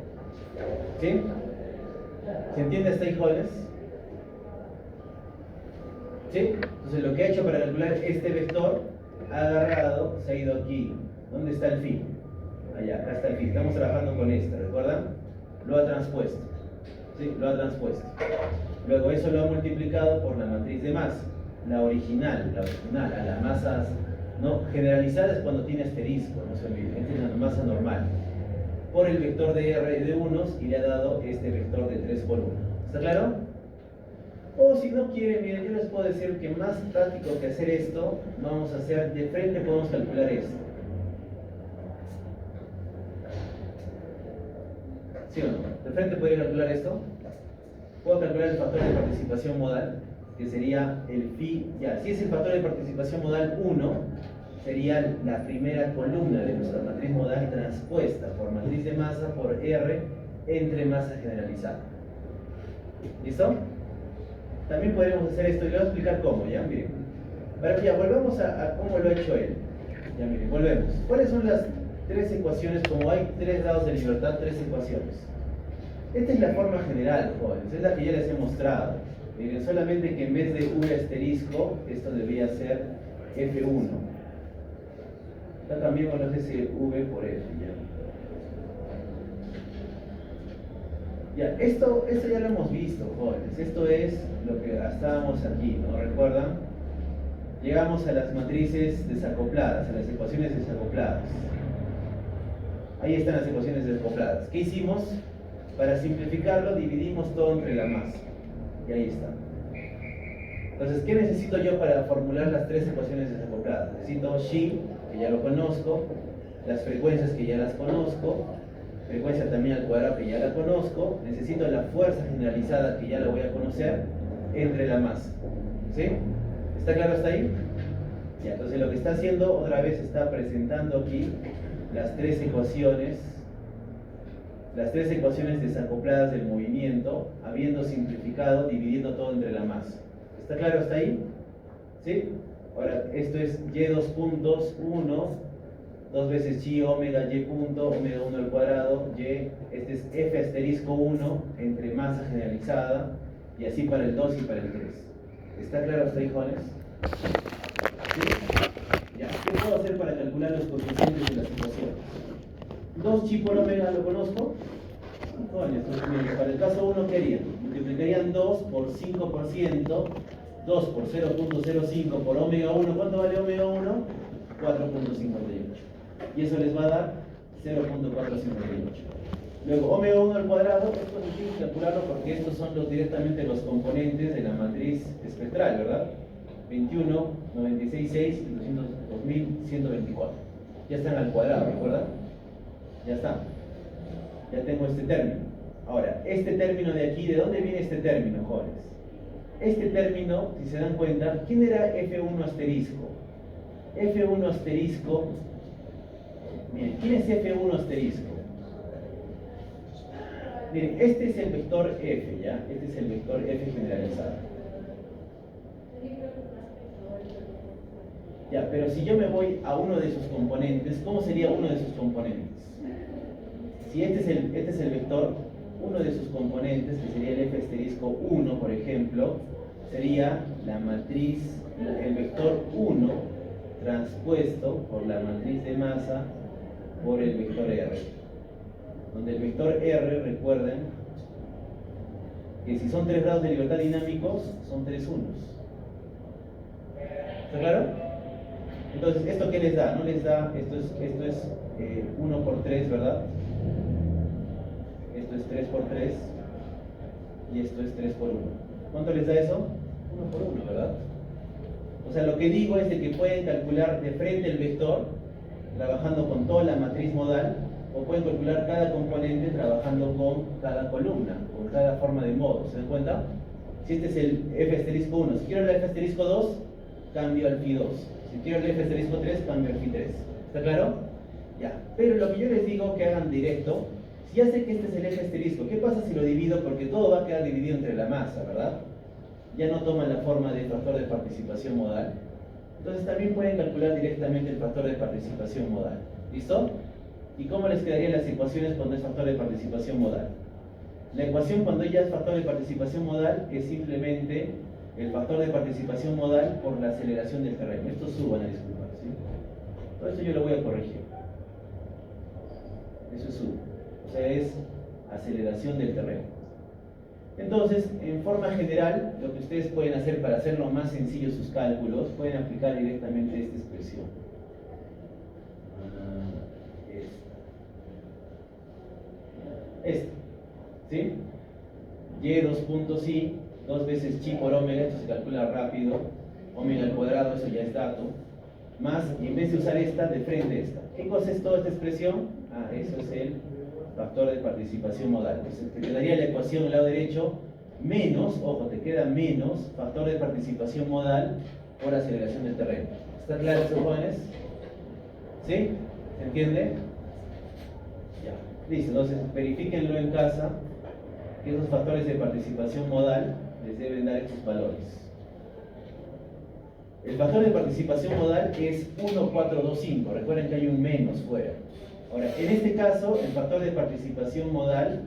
¿Sí? ¿Se entiende hasta ahí, jóvenes? ¿Sí? Entonces lo que ha hecho para calcular este vector, ha agarrado, se ha ido aquí. ¿Dónde está el phi? Allá, acá está el phi. Estamos trabajando con esta, ¿recuerdan? Lo ha transpuesto. ¿Sí? Lo ha transpuesto. Luego eso lo ha multiplicado por la matriz de masa. La original, a las masas no generalizadas cuando tiene asterisco, no se olviden. Esta es la masa normal. Por el vector de R de unos y le ha dado este vector de 3×1. ¿Está claro? O si no quieren, miren, yo les puedo decir que más práctico que hacer esto, vamos a hacer de frente, podemos calcular esto. ¿Sí o no? ¿De frente podría calcular esto? Puedo calcular el factor de participación modal, que sería el phi, ya, si es el factor de participación modal 1, sería la primera columna de nuestra matriz modal transpuesta por matriz de masa por R entre masa generalizada. ¿Listo? También podríamos hacer esto y le voy a explicar cómo, ¿ya? Miren. Ahora ya, volvamos a cómo lo ha hecho él. Ya, miren, volvemos. ¿Cuáles son las tres ecuaciones? Como hay tres grados de libertad, tres ecuaciones. Esta es la forma general, jóvenes, es la que ya les he mostrado. Miren, solamente que en vez de V asterisco, esto debería ser F1. Acá cambiamos ese V por F, ya. Ya, esto ya lo hemos visto, jóvenes. Esto es lo que estábamos aquí, ¿no? ¿Recuerdan? Llegamos a las matrices desacopladas, a las ecuaciones desacopladas. Ahí están las ecuaciones desacopladas. ¿Qué hicimos? Para simplificarlo, dividimos todo entre la masa. Y ahí está. Entonces, ¿qué necesito yo para formular las tres ecuaciones desacopladas? Necesito xi, que ya lo conozco, las frecuencias que ya las conozco, frecuencia también al cuadrado que ya la conozco, necesito la fuerza generalizada que ya la voy a conocer, entre la masa. ¿Sí? ¿Está claro hasta ahí? Ya, entonces lo que está haciendo otra vez está presentando aquí las tres ecuaciones desacopladas del movimiento, habiendo simplificado, dividiendo todo entre la masa. ¿Está claro hasta ahí? ¿Sí? Ahora, esto es y2 puntos 1, 2 veces chi omega y punto, omega 1 al cuadrado, y, este es f asterisco 1 entre masa generalizada, y así para el 2 y para el 3. ¿Está claro hasta ahí, jóvenes? ¿Sí? Ya, ¿qué puedo hacer para calcular los coeficientes de las ecuaciones? 2 chi por omega lo conozco. Jóvenes, entonces, para el caso 1, ¿qué harían? Multiplicarían 2 por 5%, 2 por 0.05 por omega 1. ¿Cuánto vale omega 1? 4.58. Y eso les va a dar 0.458. Luego, omega 1 al cuadrado, esto no tienen que calcularlo porque estos son directamente los componentes de la matriz espectral, ¿verdad? 21, 96, 6 y 2124. Ya están al cuadrado, ¿recuerdan? Ya está. Ya tengo este término. Ahora, este término de aquí, ¿de dónde viene este término, jóvenes? Este término, si se dan cuenta, ¿quién era F1 asterisco? F1 asterisco, miren, ¿quién es F1 asterisco? Miren, este es el vector F, ¿ya? Este es el vector F generalizado. Ya, pero si yo me voy a uno de sus componentes, ¿cómo sería uno de sus componentes? Si este es el vector, uno de sus componentes, que sería el f asterisco 1, por ejemplo, sería la matriz, el vector 1 transpuesto por la matriz de masa por el vector R. Donde el vector R, recuerden, que si son 3 grados de libertad dinámicos, son 3 unos. ¿Está claro? Entonces, ¿esto qué les da? No les da, esto es 1 por 3, ¿verdad? Esto es 3 por 3 y esto es 3 por 1. ¿Cuánto les da eso? 1 por 1, ¿verdad? O sea, lo que digo es de que pueden calcular de frente el vector trabajando con toda la matriz modal, o pueden calcular cada componente trabajando con cada columna, con cada forma de modo. ¿Se dan cuenta? Si este es el f asterisco 1, si quiero el f asterisco 2, cambio al phi 2. Si quiero el f asterisco 3, cambio al phi 3. ¿Está claro? Ya. Pero lo que yo les digo que hagan directo, si ya sé que este es el f asterisco, ¿qué pasa si lo divido? Porque todo va a quedar dividido entre la masa, ¿verdad? Ya no toma la forma de factor de participación modal. Entonces también pueden calcular directamente el factor de participación modal. ¿Listo? ¿Y cómo les quedarían las ecuaciones cuando es factor de participación modal? La ecuación cuando ya es factor de participación modal es simplemente el factor de participación modal por la aceleración del terreno. Esto suban a disculpar, ¿sí? Todo esto yo lo voy a corregir. Eso es subo. O sea, es aceleración del terreno. Entonces, en forma general, lo que ustedes pueden hacer para hacerlo más sencillo sus cálculos, pueden aplicar directamente esta expresión. Esta. ¿Sí? Y 2 puntos i, 2 veces chi por omega, esto se calcula rápido, omega al cuadrado, eso ya es dato, más, y en vez de usar esta, de frente esta. ¿Qué cosa es toda esta expresión? Ah, eso es el factor de participación modal. Entonces te quedaría la ecuación del lado derecho, menos, ojo, te queda menos factor de participación modal por aceleración del terreno. ¿Está claro eso, jóvenes? ¿Sí? ¿Se entiende? Ya, listo. Entonces verifíquenlo en casa, que esos factores de participación modal les deben dar estos valores. El factor de participación modal es 1,425. Recuerden que hay un menos fuera. Ahora, en este caso, el factor de participación modal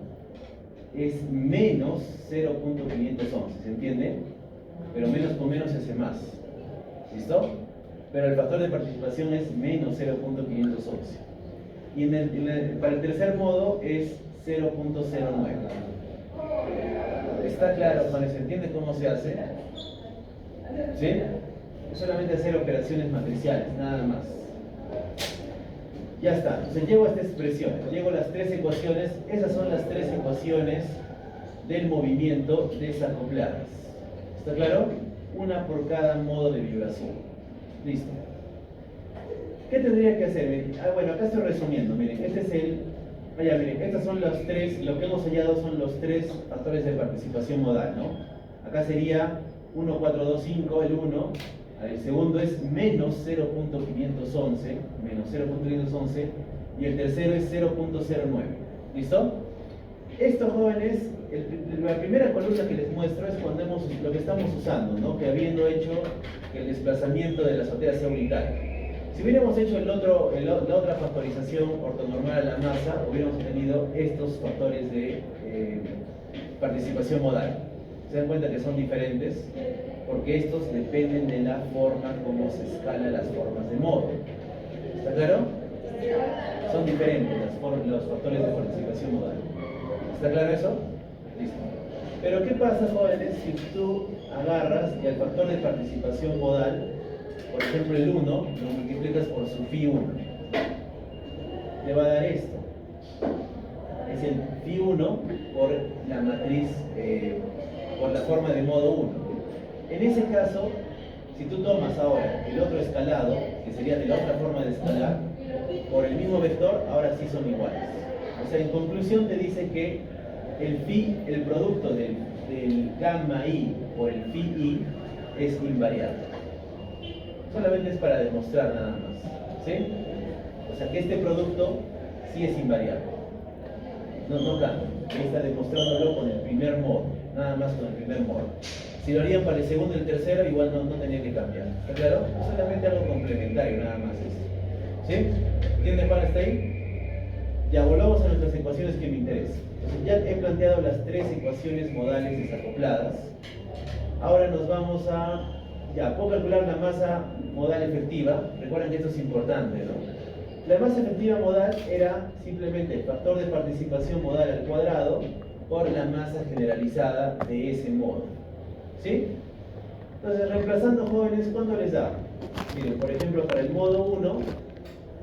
es menos 0.511, ¿se entiende? Pero menos con menos se hace más. ¿Listo? Pero el factor de participación es menos 0.511. Y para el tercer modo es 0.09. ¿Está claro, Juan? ¿Se entiende cómo se hace? ¿Sí? Es solamente hacer operaciones matriciales, nada más. Ya está, entonces llego a esta expresión, llego a las 3 ecuaciones, esas son las 3 ecuaciones del movimiento desacopladas. ¿Está claro? Una por cada modo de vibración. Listo. ¿Qué tendría que hacer? Miren, bueno, acá estoy resumiendo, miren, este es el... Vaya, miren, estas son las 3, lo que hemos hallado son los 3 factores de participación modal, ¿no? Acá sería 1,425, el 1. El segundo es menos 0.511, y el tercero es 0.09. ¿Listo? Esto, jóvenes, la primera columna que les muestro es cuando lo que estamos usando, ¿no? Que habiendo hecho que el desplazamiento de la azotea sea unitario. Si hubiéramos hecho la otra factorización ortonormal a la masa, hubiéramos tenido estos factores de participación modal. Se dan cuenta que son diferentes porque estos dependen de la forma como se escalan las formas de modo. ¿Está claro? Son diferentes los factores de participación modal. ¿Está claro eso? Listo. Pero ¿qué pasa, jóvenes, si tú agarras y el factor de participación modal, por ejemplo el 1, lo multiplicas por su phi 1? Te va a dar esto. Es el phi 1 por la matriz, por la forma de modo 1. En ese caso, si tú tomas ahora el otro escalado, que sería de la otra forma de escalar, por el mismo vector, ahora sí son iguales. O sea, en conclusión te dice que el phi, el producto del gamma i por el phi i es invariable. Solamente es para demostrar nada más. ¿Sí? O sea que este producto sí es invariable. No cambia. Está demostrándolo con el primer modo. Nada más con el primer modo. Si lo harían para el segundo y el tercero, igual no tenía que cambiar. ¿Está claro? Es solamente algo complementario, nada más eso. ¿Sí? ¿Entiende, Juan, hasta ahí? Ya volvamos a nuestras ecuaciones que me interesan. Entonces, ya he planteado las tres ecuaciones modales desacopladas. Ahora nos vamos a... Ya, puedo calcular la masa modal efectiva. Recuerden que esto es importante, ¿no? La masa efectiva modal era simplemente el factor de participación modal al cuadrado por la masa generalizada de ese modo. ¿Sí? Entonces, reemplazando, jóvenes, ¿cuánto les da? Miren, por ejemplo, para el modo 1,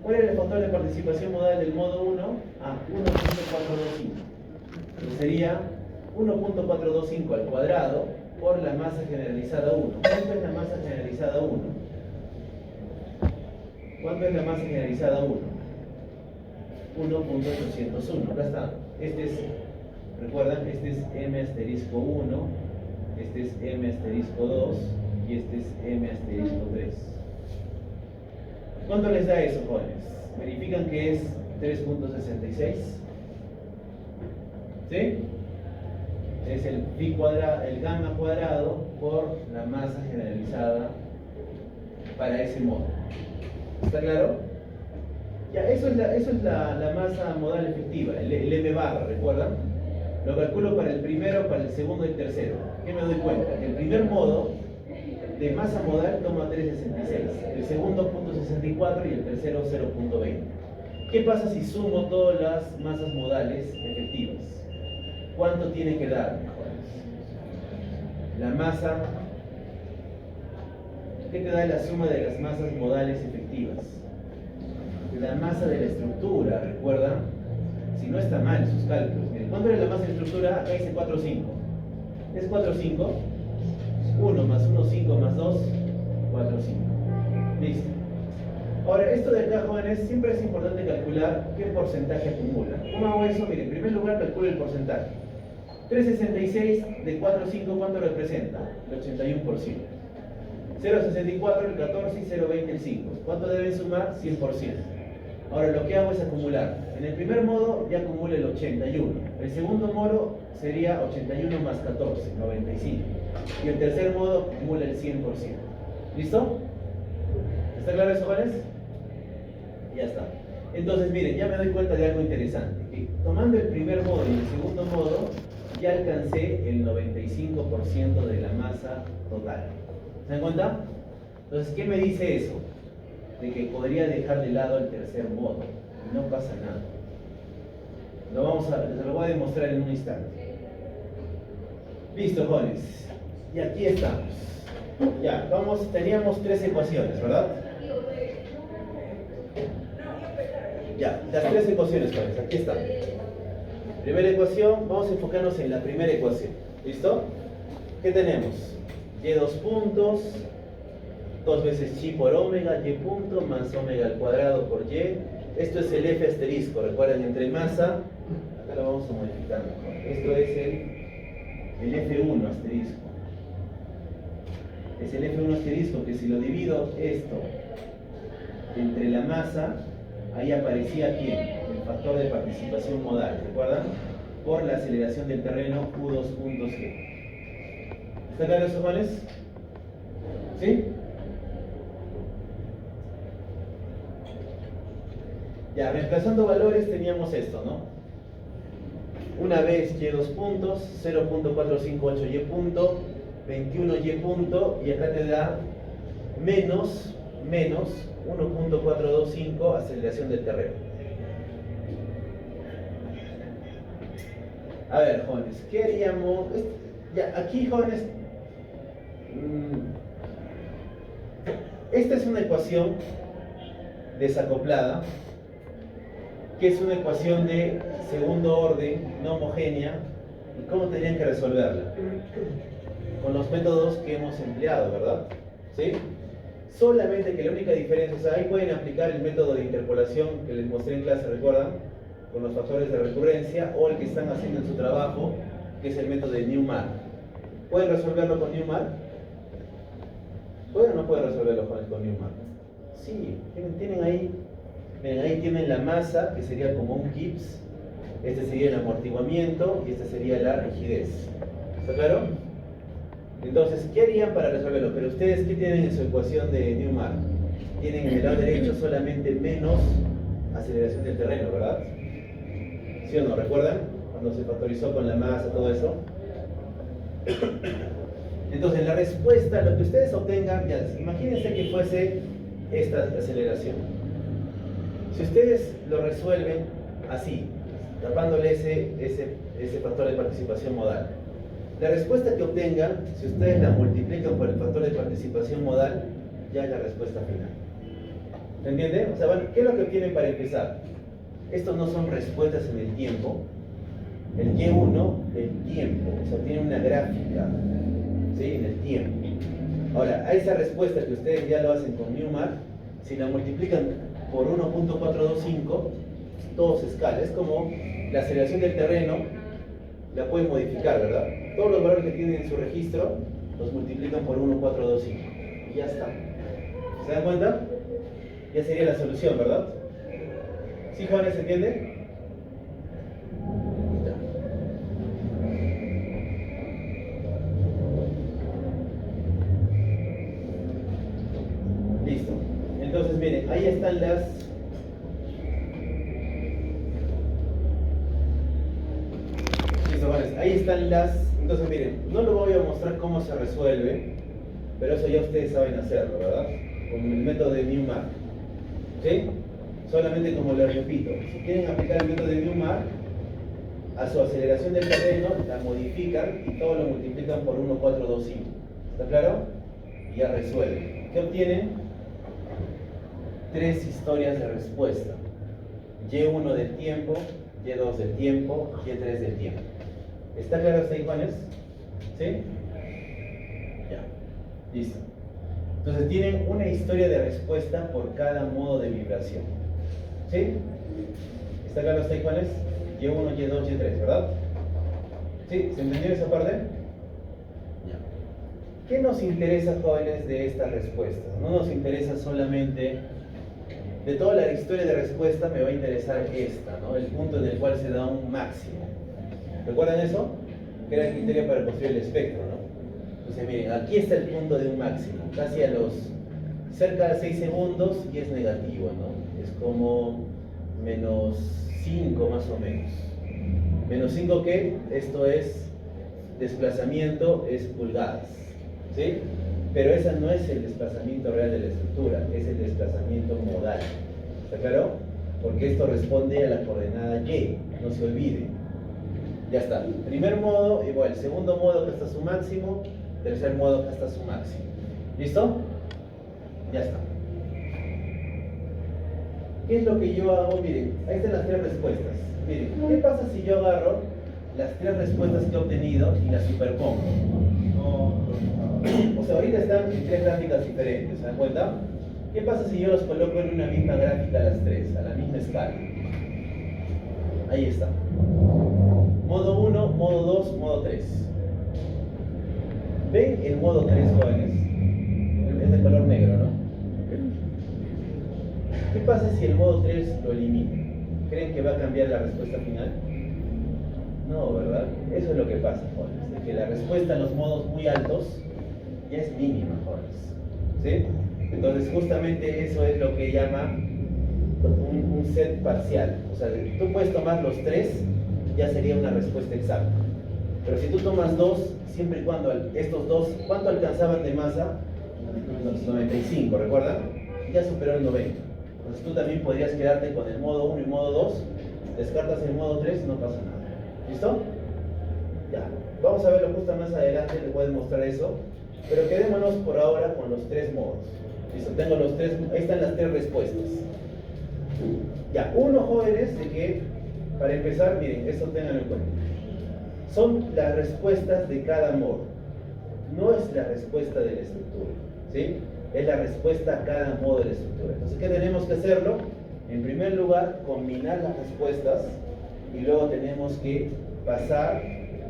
¿cuál era el factor de participación modal del modo 1? Ah, 1.425. Entonces sería 1.425 al cuadrado por la masa generalizada 1. ¿Cuánto es la masa generalizada 1? ¿Cuánto es la masa generalizada 1? 1.801. Acá está. Este es, recuerdan, este es m asterisco 1, este es m asterisco 2 y este es m asterisco 3. ¿Cuánto les da eso, jóvenes? Verifican que es 3.66. ¿Sí? Es el pi cuadrado, el gamma cuadrado por la masa generalizada para ese modo. ¿Está claro? Ya, eso es la masa modal efectiva, el m barra, ¿recuerdan? Lo calculo para el primero, para el segundo y el tercero. ¿Qué me doy cuenta? Que el primer modo de masa modal toma 3.66, el segundo 0.64 y el tercero 0.20. ¿Qué pasa si sumo todas las masas modales efectivas? ¿Cuánto tiene que dar? La masa, ¿qué te da la suma de las masas modales efectivas? La masa de la estructura, ¿recuerdan? Si no está mal sus cálculos. Miren, ¿cuánto es la masa de la estructura? Acá dice 4,5. ¿Es 4,5? 1 más 1, 5 más 2, 4, 5. Listo. Ahora, esto de acá, jóvenes, siempre es importante calcular qué porcentaje acumula. ¿Cómo hago eso? Miren, en primer lugar calculo el porcentaje. 3,66 de 4,5, ¿cuánto representa? El 81%. 0,64 el 14 y 0,20 el 5. ¿Cuánto deben sumar? 100%. Ahora lo que hago es acumular. En el primer modo ya acumulo el 81. El segundo modo sería 81 más 14, 95. Y el tercer modo acumula el 100%. ¿Listo? ¿Está claro eso, jóvenes? Ya está. Entonces, miren, ya me doy cuenta de algo interesante. Que tomando el primer modo y el segundo modo, ya alcancé el 95% de la masa total. ¿Se dan cuenta? Entonces, ¿qué me dice eso? De que podría dejar de lado el tercer modo. Y no pasa nada. Se lo voy a demostrar en un instante. Listo, jóvenes. Y aquí estamos. Ya, teníamos tres ecuaciones, ¿verdad? Ya, las tres ecuaciones, jóvenes. Aquí están. Primera ecuación, vamos a enfocarnos en la primera ecuación. ¿Listo? ¿Qué tenemos? Y dos puntos, 2 veces chi por omega, y punto, más omega al cuadrado por y. Esto es el f asterisco, recuerden, entre masa, acá lo vamos a modificar mejor. Esto es el f1 asterisco. Es el f1 asterisco que si lo divido esto entre la masa, ahí aparecía ¿quién? El factor de participación modal, ¿recuerdan? Por la aceleración del terreno u2 puntos g. ¿Está claro eso, jóvenes? ¿Sí? Ya, reemplazando valores teníamos esto, ¿no? Una vez y dos puntos, 0.458y punto, 21y punto, y acá te da menos 1.425 aceleración del terreno. A ver, jóvenes, ¿qué haríamos? Ya, aquí, jóvenes, esta es una ecuación desacoplada, que es una ecuación de segundo orden, no homogénea. ¿Y cómo tendrían que resolverla? Con los métodos que hemos empleado, ¿verdad? ¿Sí? Solamente que la única diferencia, o sea, ahí pueden aplicar el método de interpolación que les mostré en clase, ¿recuerdan? Con los factores de recurrencia, o el que están haciendo en su trabajo, que es el método de Newman. ¿Pueden resolverlo con Newman? ¿Pueden o no pueden resolverlo con Newman? Sí, tienen ahí, miren, ahí tienen la masa, que sería como un Gibbs, este sería el amortiguamiento y esta sería la rigidez. ¿Está claro? Entonces, ¿qué harían para resolverlo? Pero ustedes, ¿qué tienen en su ecuación de Newman? Tienen en el lado derecho solamente menos aceleración del terreno, ¿verdad? ¿Sí o no? ¿Recuerdan? Cuando se factorizó con la masa, todo eso. Entonces, la respuesta, lo que ustedes obtengan, ya, imagínense que fuese esta aceleración. Si ustedes lo resuelven así, tapándole ese factor de participación modal, la respuesta que obtengan, si ustedes la multiplican por el factor de participación modal, ya es la respuesta final. ¿Se entiende? O sea, bueno, ¿qué es lo que obtienen para empezar? Estos no son respuestas en el tiempo. El Y1, el tiempo, o sea, tiene una gráfica, ¿sí? En el tiempo. Ahora, a esa respuesta que ustedes ya lo hacen con Newmark, si la multiplican por 1.425, todo se escala. Es como la aceleración del terreno, la pueden modificar, ¿verdad? Todos los valores que tienen en su registro, los multiplican por 1.425. Y ya está. ¿Se dan cuenta? Ya sería la solución, ¿verdad? ¿Sí, jóvenes, se entiende? Listo. Entonces, miren, ahí están las... Listo, jóvenes, ahí están las... Entonces, miren, no lo voy a mostrar cómo se resuelve, pero eso ya ustedes saben hacerlo, ¿verdad? Con el método de Newmark. ¿Sí? Solamente como les repito, si quieren aplicar el método de Newmark, a su aceleración del terreno la modifican y todo lo multiplican por 1.425. ¿Está claro? Y ya resuelven. ¿Qué obtienen? Tres historias de respuesta. Y1 del tiempo, Y2 del tiempo, Y3 del tiempo. ¿Está claro hasta ahí, Juanes? ¿Sí? Ya. Listo. Entonces tienen una historia de respuesta por cada modo de vibración. ¿Sí? ¿Está claro hasta ahí, Juanes? Y1, Y2, Y3, ¿verdad? ¿Sí? ¿Se entendió esa parte? Ya. ¿Qué nos interesa, jóvenes, de estas respuestas? No nos interesa solamente... De toda la historia de respuesta me va a interesar esta, ¿no? El punto en el cual se da un máximo. ¿Recuerdan eso? Que era el criterio para construir el espectro, ¿no? Entonces, miren, aquí está el punto de un máximo, casi a los cerca de 6 segundos y es negativo, ¿no? Es como menos 5 más o menos. Menos 5 ¿qué? Esto es desplazamiento, es pulgadas, ¿sí? Pero ese no es el desplazamiento real de la estructura, es el desplazamiento modal. ¿Está claro? Porque esto responde a la coordenada Y, no se olvide. Ya está. Primer modo igual, segundo modo que está su máximo, tercer modo que está su máximo. ¿Listo? Ya está. ¿Qué es lo que yo hago? Miren, ahí están las tres respuestas. Miren, ¿qué pasa si yo agarro las tres respuestas que he obtenido y las superpongo? O sea, ahorita están en tres gráficas diferentes, ¿se dan cuenta? ¿Qué pasa si yo los coloco en una misma gráfica las tres, a la misma escala? Ahí está. Modo 1, modo 2, modo 3. ¿Ven el modo 3, jóvenes? Es de color negro, ¿no? ¿Qué pasa si el modo 3 lo elimino? ¿Creen que va a cambiar la respuesta final? No, ¿verdad? Eso es lo que pasa, jóvenes. De que la respuesta a los modos muy altos ya es mínima, jóvenes. ¿Sí? Entonces, justamente eso es lo que llama un set parcial. O sea, tú puedes tomar los tres, ya sería una respuesta exacta. Pero si tú tomas dos, siempre y cuando estos dos, ¿cuánto alcanzaban de masa? 95, ¿recuerdan? Ya superó el 90. Entonces tú también podrías quedarte con el modo 1 y modo 2, descartas el modo 3 y no pasa nada. ¿Listo? Ya. Vamos a verlo justo más adelante, les voy a demostrar eso. Pero quedémonos por ahora con los tres modos. Listo, tengo los tres, ahí están las tres respuestas. Ya, uno, jóvenes, de que, para empezar, miren, esto tenganlo en cuenta. Son las respuestas de cada modo. No es la respuesta de la estructura, ¿sí? Es la respuesta a cada modo de la estructura. Entonces, ¿qué tenemos que hacerlo? En primer lugar, combinar las respuestas y luego tenemos que pasar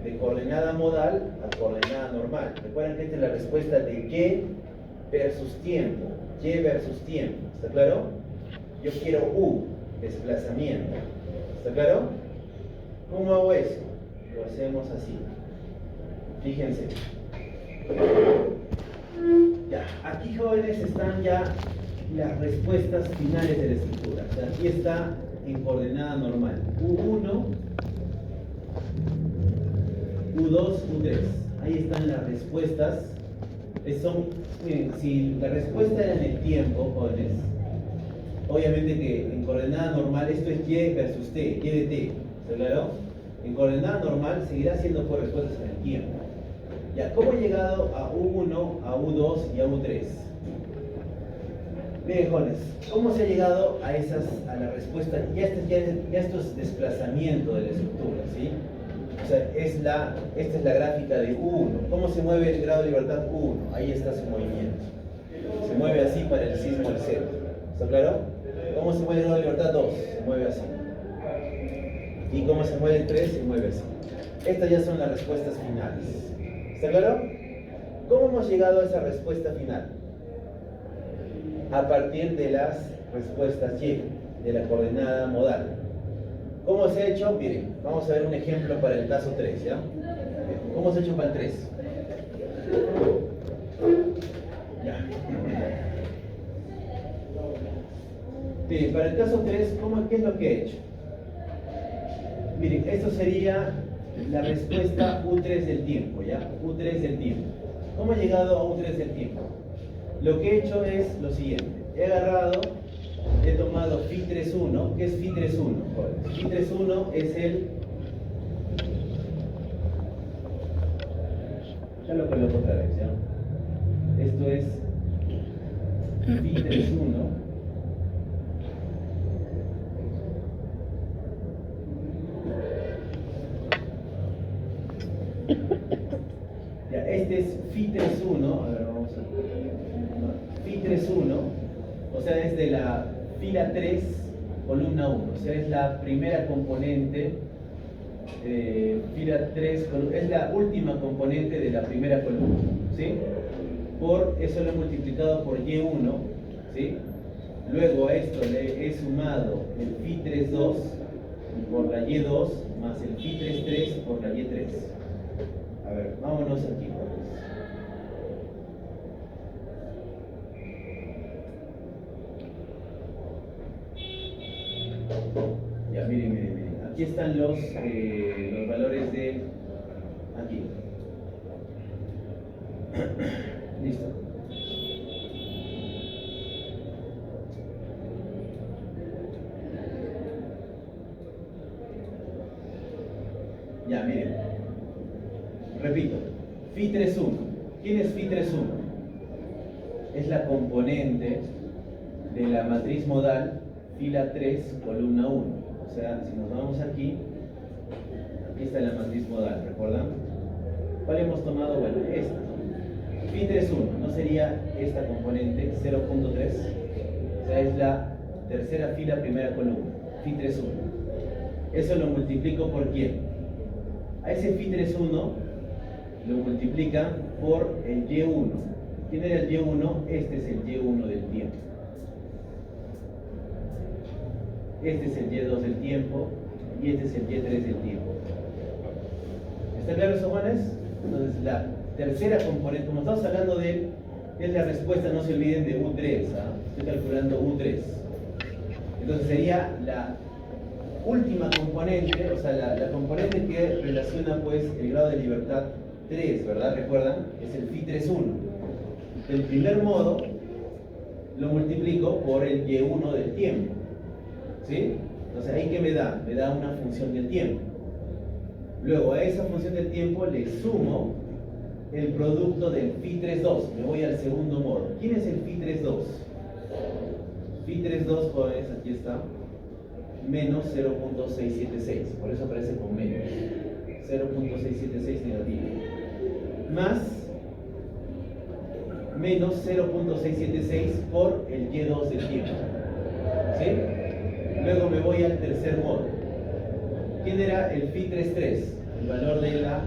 de coordenada modal a coordenada normal. Recuerden que esta es la respuesta de Y versus tiempo. Y versus tiempo. ¿Está claro? Yo quiero U, desplazamiento. ¿Está claro? ¿Cómo hago eso? Lo hacemos así. Fíjense. Ya, aquí, jóvenes, están ya las respuestas finales de la estructura. O sea, aquí está en coordenada normal. U1 U2, U3. Ahí están las respuestas. Miren, si la respuesta era en el tiempo, jóvenes, obviamente que en coordenada normal esto es Y versus T, Y de T, ¿está claro? En coordenada normal seguirá siendo por respuestas en el tiempo. Ya, ¿cómo he llegado a U1, a U2 y a U3? Miren, jóvenes, ¿cómo se ha llegado a la respuesta? Ya esto es desplazamiento de la estructura, ¿sí? O sea, esta es la gráfica de U1. ¿Cómo se mueve el grado de libertad U1? Ahí está su movimiento. Se mueve así para el sismo del centro. ¿Está claro? ¿Cómo se mueve el grado de libertad 2? Se mueve así. ¿Y cómo se mueve el 3? Se mueve así. Estas ya son las respuestas finales. ¿Está claro? ¿Cómo hemos llegado a esa respuesta final? A partir de las respuestas Y, de la coordenada modal. ¿Cómo se ha hecho? Miren, vamos a ver un ejemplo para el caso 3, ¿ya? ¿Cómo se ha hecho para el 3? Ya. Miren, para el caso 3, ¿qué es lo que he hecho? Miren, esto sería la respuesta U3 del tiempo, ¿ya? U3 del tiempo. ¿Cómo he llegado a U3 del tiempo? Lo que he hecho es lo siguiente. He tomado Φ31. ¿Qué es Φ31? Φ31 es ya lo coloco otra vez, ¿ya? Esto es Φ31. Ya, este es Φ31. A ver, vamos a Φ31. O sea, es de la fila 3, columna 1. O sea, es la primera componente, fila 3, es la última componente de la primera columna. ¿Sí? Por eso lo he multiplicado por Y1. ¿Sí? Luego a esto le he sumado el Φ32 por la Y2 más el Φ33 por la Y3. A ver, vámonos aquí, pues. Ya, miren. Aquí están los valores de aquí. Listo. Ya, miren. Repito. Φ31. ¿Quién es Φ31? Es la componente de la matriz modal fila 3, columna 1. O sea, si nos vamos aquí está la matriz modal, ¿recuerdan? ¿Cuál hemos tomado? Bueno, esta, ¿no? Φ31, ¿no sería esta componente 0.3? O sea, es la tercera fila, primera columna, Φ31. Eso lo multiplico por ¿quién? A ese Φ31 lo multiplica por el Y1. ¿Quién era el Y1? Este es el Y1 del tiempo. Este es el Y2 del tiempo y este es el Y3 del tiempo. ¿Está claro eso, Juanes? Entonces la tercera componente, como estamos hablando de él, es la respuesta, no se olviden, de U3. Estoy calculando U3. Entonces sería la última componente, o sea, la componente que relaciona pues el grado de libertad 3, ¿verdad? ¿Recuerdan? Es el Φ31. Del primer modo lo multiplico por el Y1 del tiempo. ¿Sí? Entonces, ¿ahí qué me da? Me da una función del tiempo. Luego, a esa función del tiempo le sumo el producto del Φ32. Me voy al segundo modo. ¿Quién es el Φ32? Φ32, jóvenes, aquí está, menos 0.676. Por eso aparece con menos. 0.676 negativo. Más menos 0.676 por el Y2 del tiempo. ¿Sí? Luego me voy al tercer modo. ¿Quién era el Φ33? El valor de la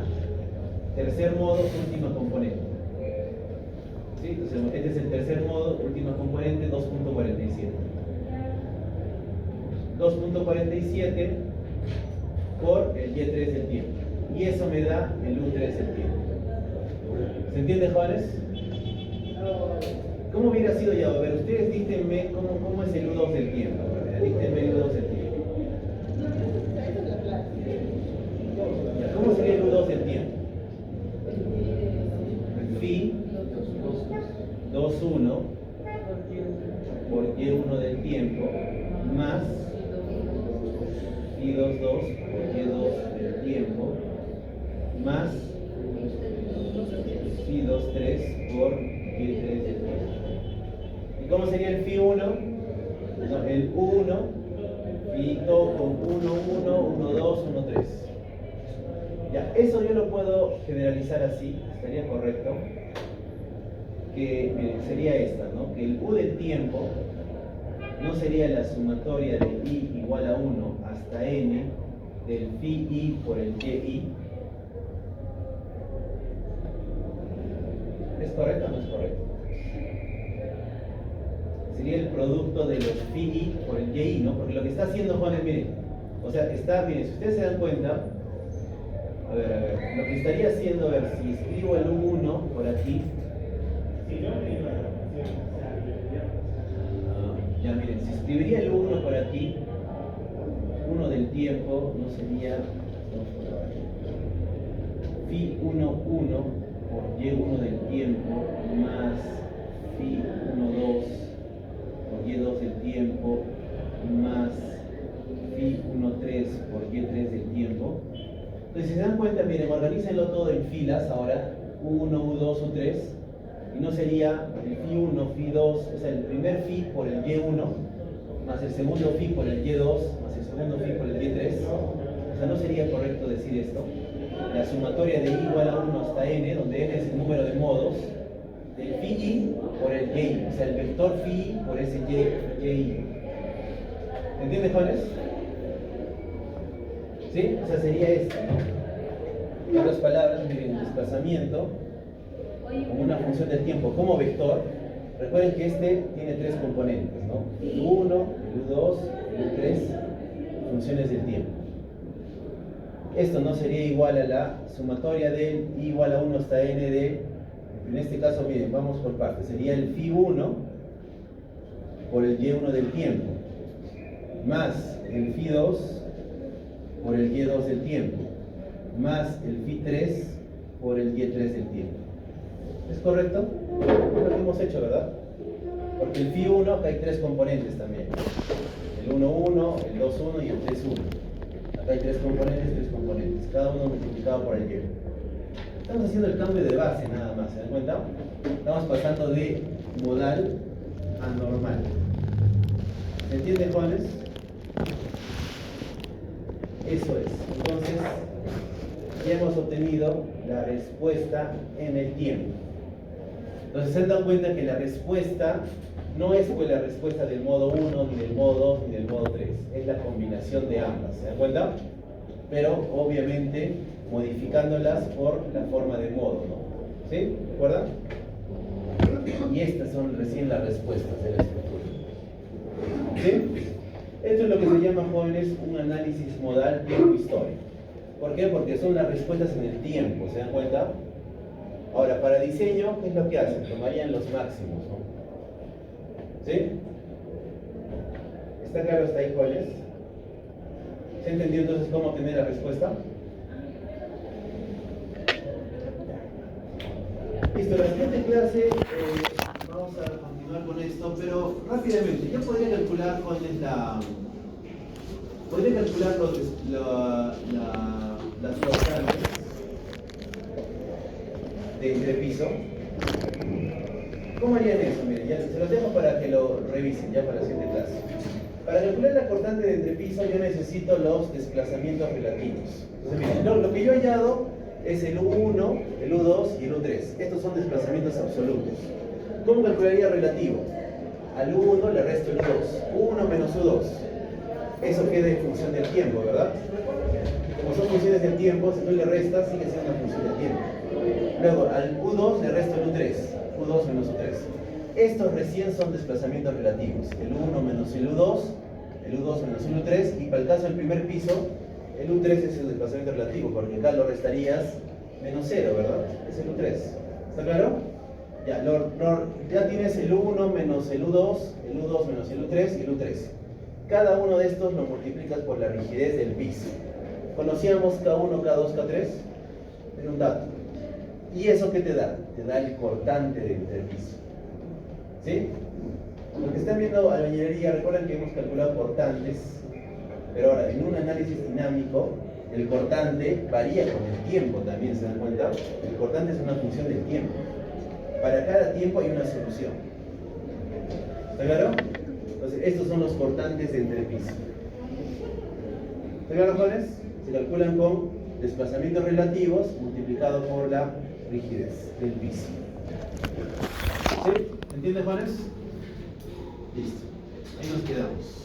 tercer modo, última componente. ¿Sí? Entonces, este es el tercer modo, última componente, 2.47. 2.47 por el Y3 del tiempo. Y eso me da el U3 del tiempo. ¿Se entiende, jóvenes? ¿Cómo hubiera sido ya? A ver, ustedes díganme cómo es el U2 del tiempo. Díganme el U2 del tiempo. ¿Cómo sería el U2 del tiempo? phi 2 2 por y 2 del tiempo más phi 2 3 por y 3 del tiempo. ¿Y cómo sería el phi 1? No, el 1, phi todo con 1, 1, 1, 2, 1, 3. Ya, eso yo lo puedo generalizar así, estaría correcto. Que miren, sería esta, ¿no? Que el u del tiempo no sería la sumatoria de i igual a 1 hasta n del phi i por el yi. ¿Es correcto o no es correcto? Sería el producto de los phi i por el yi, ¿no? Porque lo que está haciendo Juan es, miren, o sea, está, miren, si ustedes se dan cuenta, a ver, lo que estaría haciendo, a ver, si escribo el u1 por aquí, ya miren, si escribiría el 1 por aquí, 1 del tiempo no sería phi 1, 1 por y1 del tiempo más phi 1, 2 por y2 del tiempo más phi 1, 3 por y3 del tiempo. Entonces, si se dan cuenta, miren, organícenlo todo en filas ahora, u1, u2, u3. Y no sería el phi 1, phi 2, o sea, el primer phi por el y1, más el segundo phi por el y2, más el segundo phi por el y3. O sea, no sería correcto decir esto. La sumatoria de i igual a 1 hasta n, donde n es el número de modos, del phi i por el y, o sea, el vector phi i por ese y. ¿Entiendes, jóvenes? ¿Sí? O sea, sería esto, ¿no? En otras palabras, miren, desplazamiento como una función del tiempo como vector. Recuerden que este tiene tres componentes, ¿no? El u1, el u2, el u3, funciones del tiempo. Esto no sería igual a la sumatoria del i igual a 1 hasta n de, en este caso, miren, vamos por partes, sería el phi 1 por el y1 del tiempo, más el phi 2 por el y2 del tiempo, más el phi 3 por el y3 del tiempo. ¿Es correcto? Es lo que hemos hecho, ¿verdad? Porque el phi 1, acá hay tres componentes también. El 1, 1, el 2, 1 y el 3, 1. Acá hay tres componentes, cada uno multiplicado por el y. Estamos haciendo el cambio de base nada más, ¿se dan cuenta? Estamos pasando de modal a normal. ¿Se entiende, jóvenes? Eso es. Entonces, ya hemos obtenido la respuesta en el tiempo. Entonces se dan cuenta que la respuesta no es pues la respuesta del modo 1, ni del modo 2, ni del modo 3. Es la combinación de ambas. ¿Se dan cuenta? Pero obviamente modificándolas por la forma de modo, ¿no? ¿Sí? ¿Recuerdan? Y estas son recién las respuestas de la estructura. ¿Sí? Esto es lo que se llama, jóvenes, un análisis modal tiempo-historia. ¿Por qué? Porque son las respuestas en el tiempo, ¿se dan cuenta? Ahora, para diseño, ¿qué es lo que hacen? Tomarían los máximos, ¿no? ¿Sí? ¿Está claro hasta ahí, jóvenes? ¿Se entendió entonces cómo obtener la respuesta? Listo, la siguiente clase vamos a continuar con esto, pero rápidamente, yo podría calcular cuál es podría calcular las causales de entrepiso. ¿Cómo harían eso? Miren, ya se los dejo para que lo revisen ya para la siguiente clase. Para calcular la cortante de entrepiso yo necesito los desplazamientos relativos. Entonces, miren, lo que yo he hallado es el U1, el U2 y el U3. Estos son desplazamientos absolutos. ¿Cómo calcularía relativo? Al U1 le resto el U2. U1 menos U2. Eso queda en función del tiempo, ¿verdad? Como son funciones del tiempo, si tú le restas, sigue siendo una función del tiempo. Luego, al U2 le resto el U3. U2 menos U3. Estos recién son desplazamientos relativos. El U1 menos el U2 menos el U3, y para el caso del primer piso, el U3 es el desplazamiento relativo, porque acá lo restarías menos 0, ¿verdad? Es el U3. ¿Está claro? Ya, ya tienes el U1 menos el U2 menos el U3 y el U3. Cada uno de estos lo multiplicas por la rigidez del piso. ¿Conocíamos K1, K2, K3? Es un dato. ¿Y eso qué te da? Te da el cortante del piso. ¿Sí? Lo que están viendo albañilería, recuerden que hemos calculado cortantes Pero ahora, en un análisis dinámico, el cortante varía con el tiempo también, ¿se dan cuenta? El cortante es una función del tiempo. Para cada tiempo hay una solución. ¿Está claro? Entonces, estos son los cortantes entre piso. ¿Está claro, jóvenes? Se calculan con desplazamientos relativos multiplicado por la rigidez del piso. ¿Sí? ¿Entiendes, jóvenes? Listo. Ahí nos quedamos.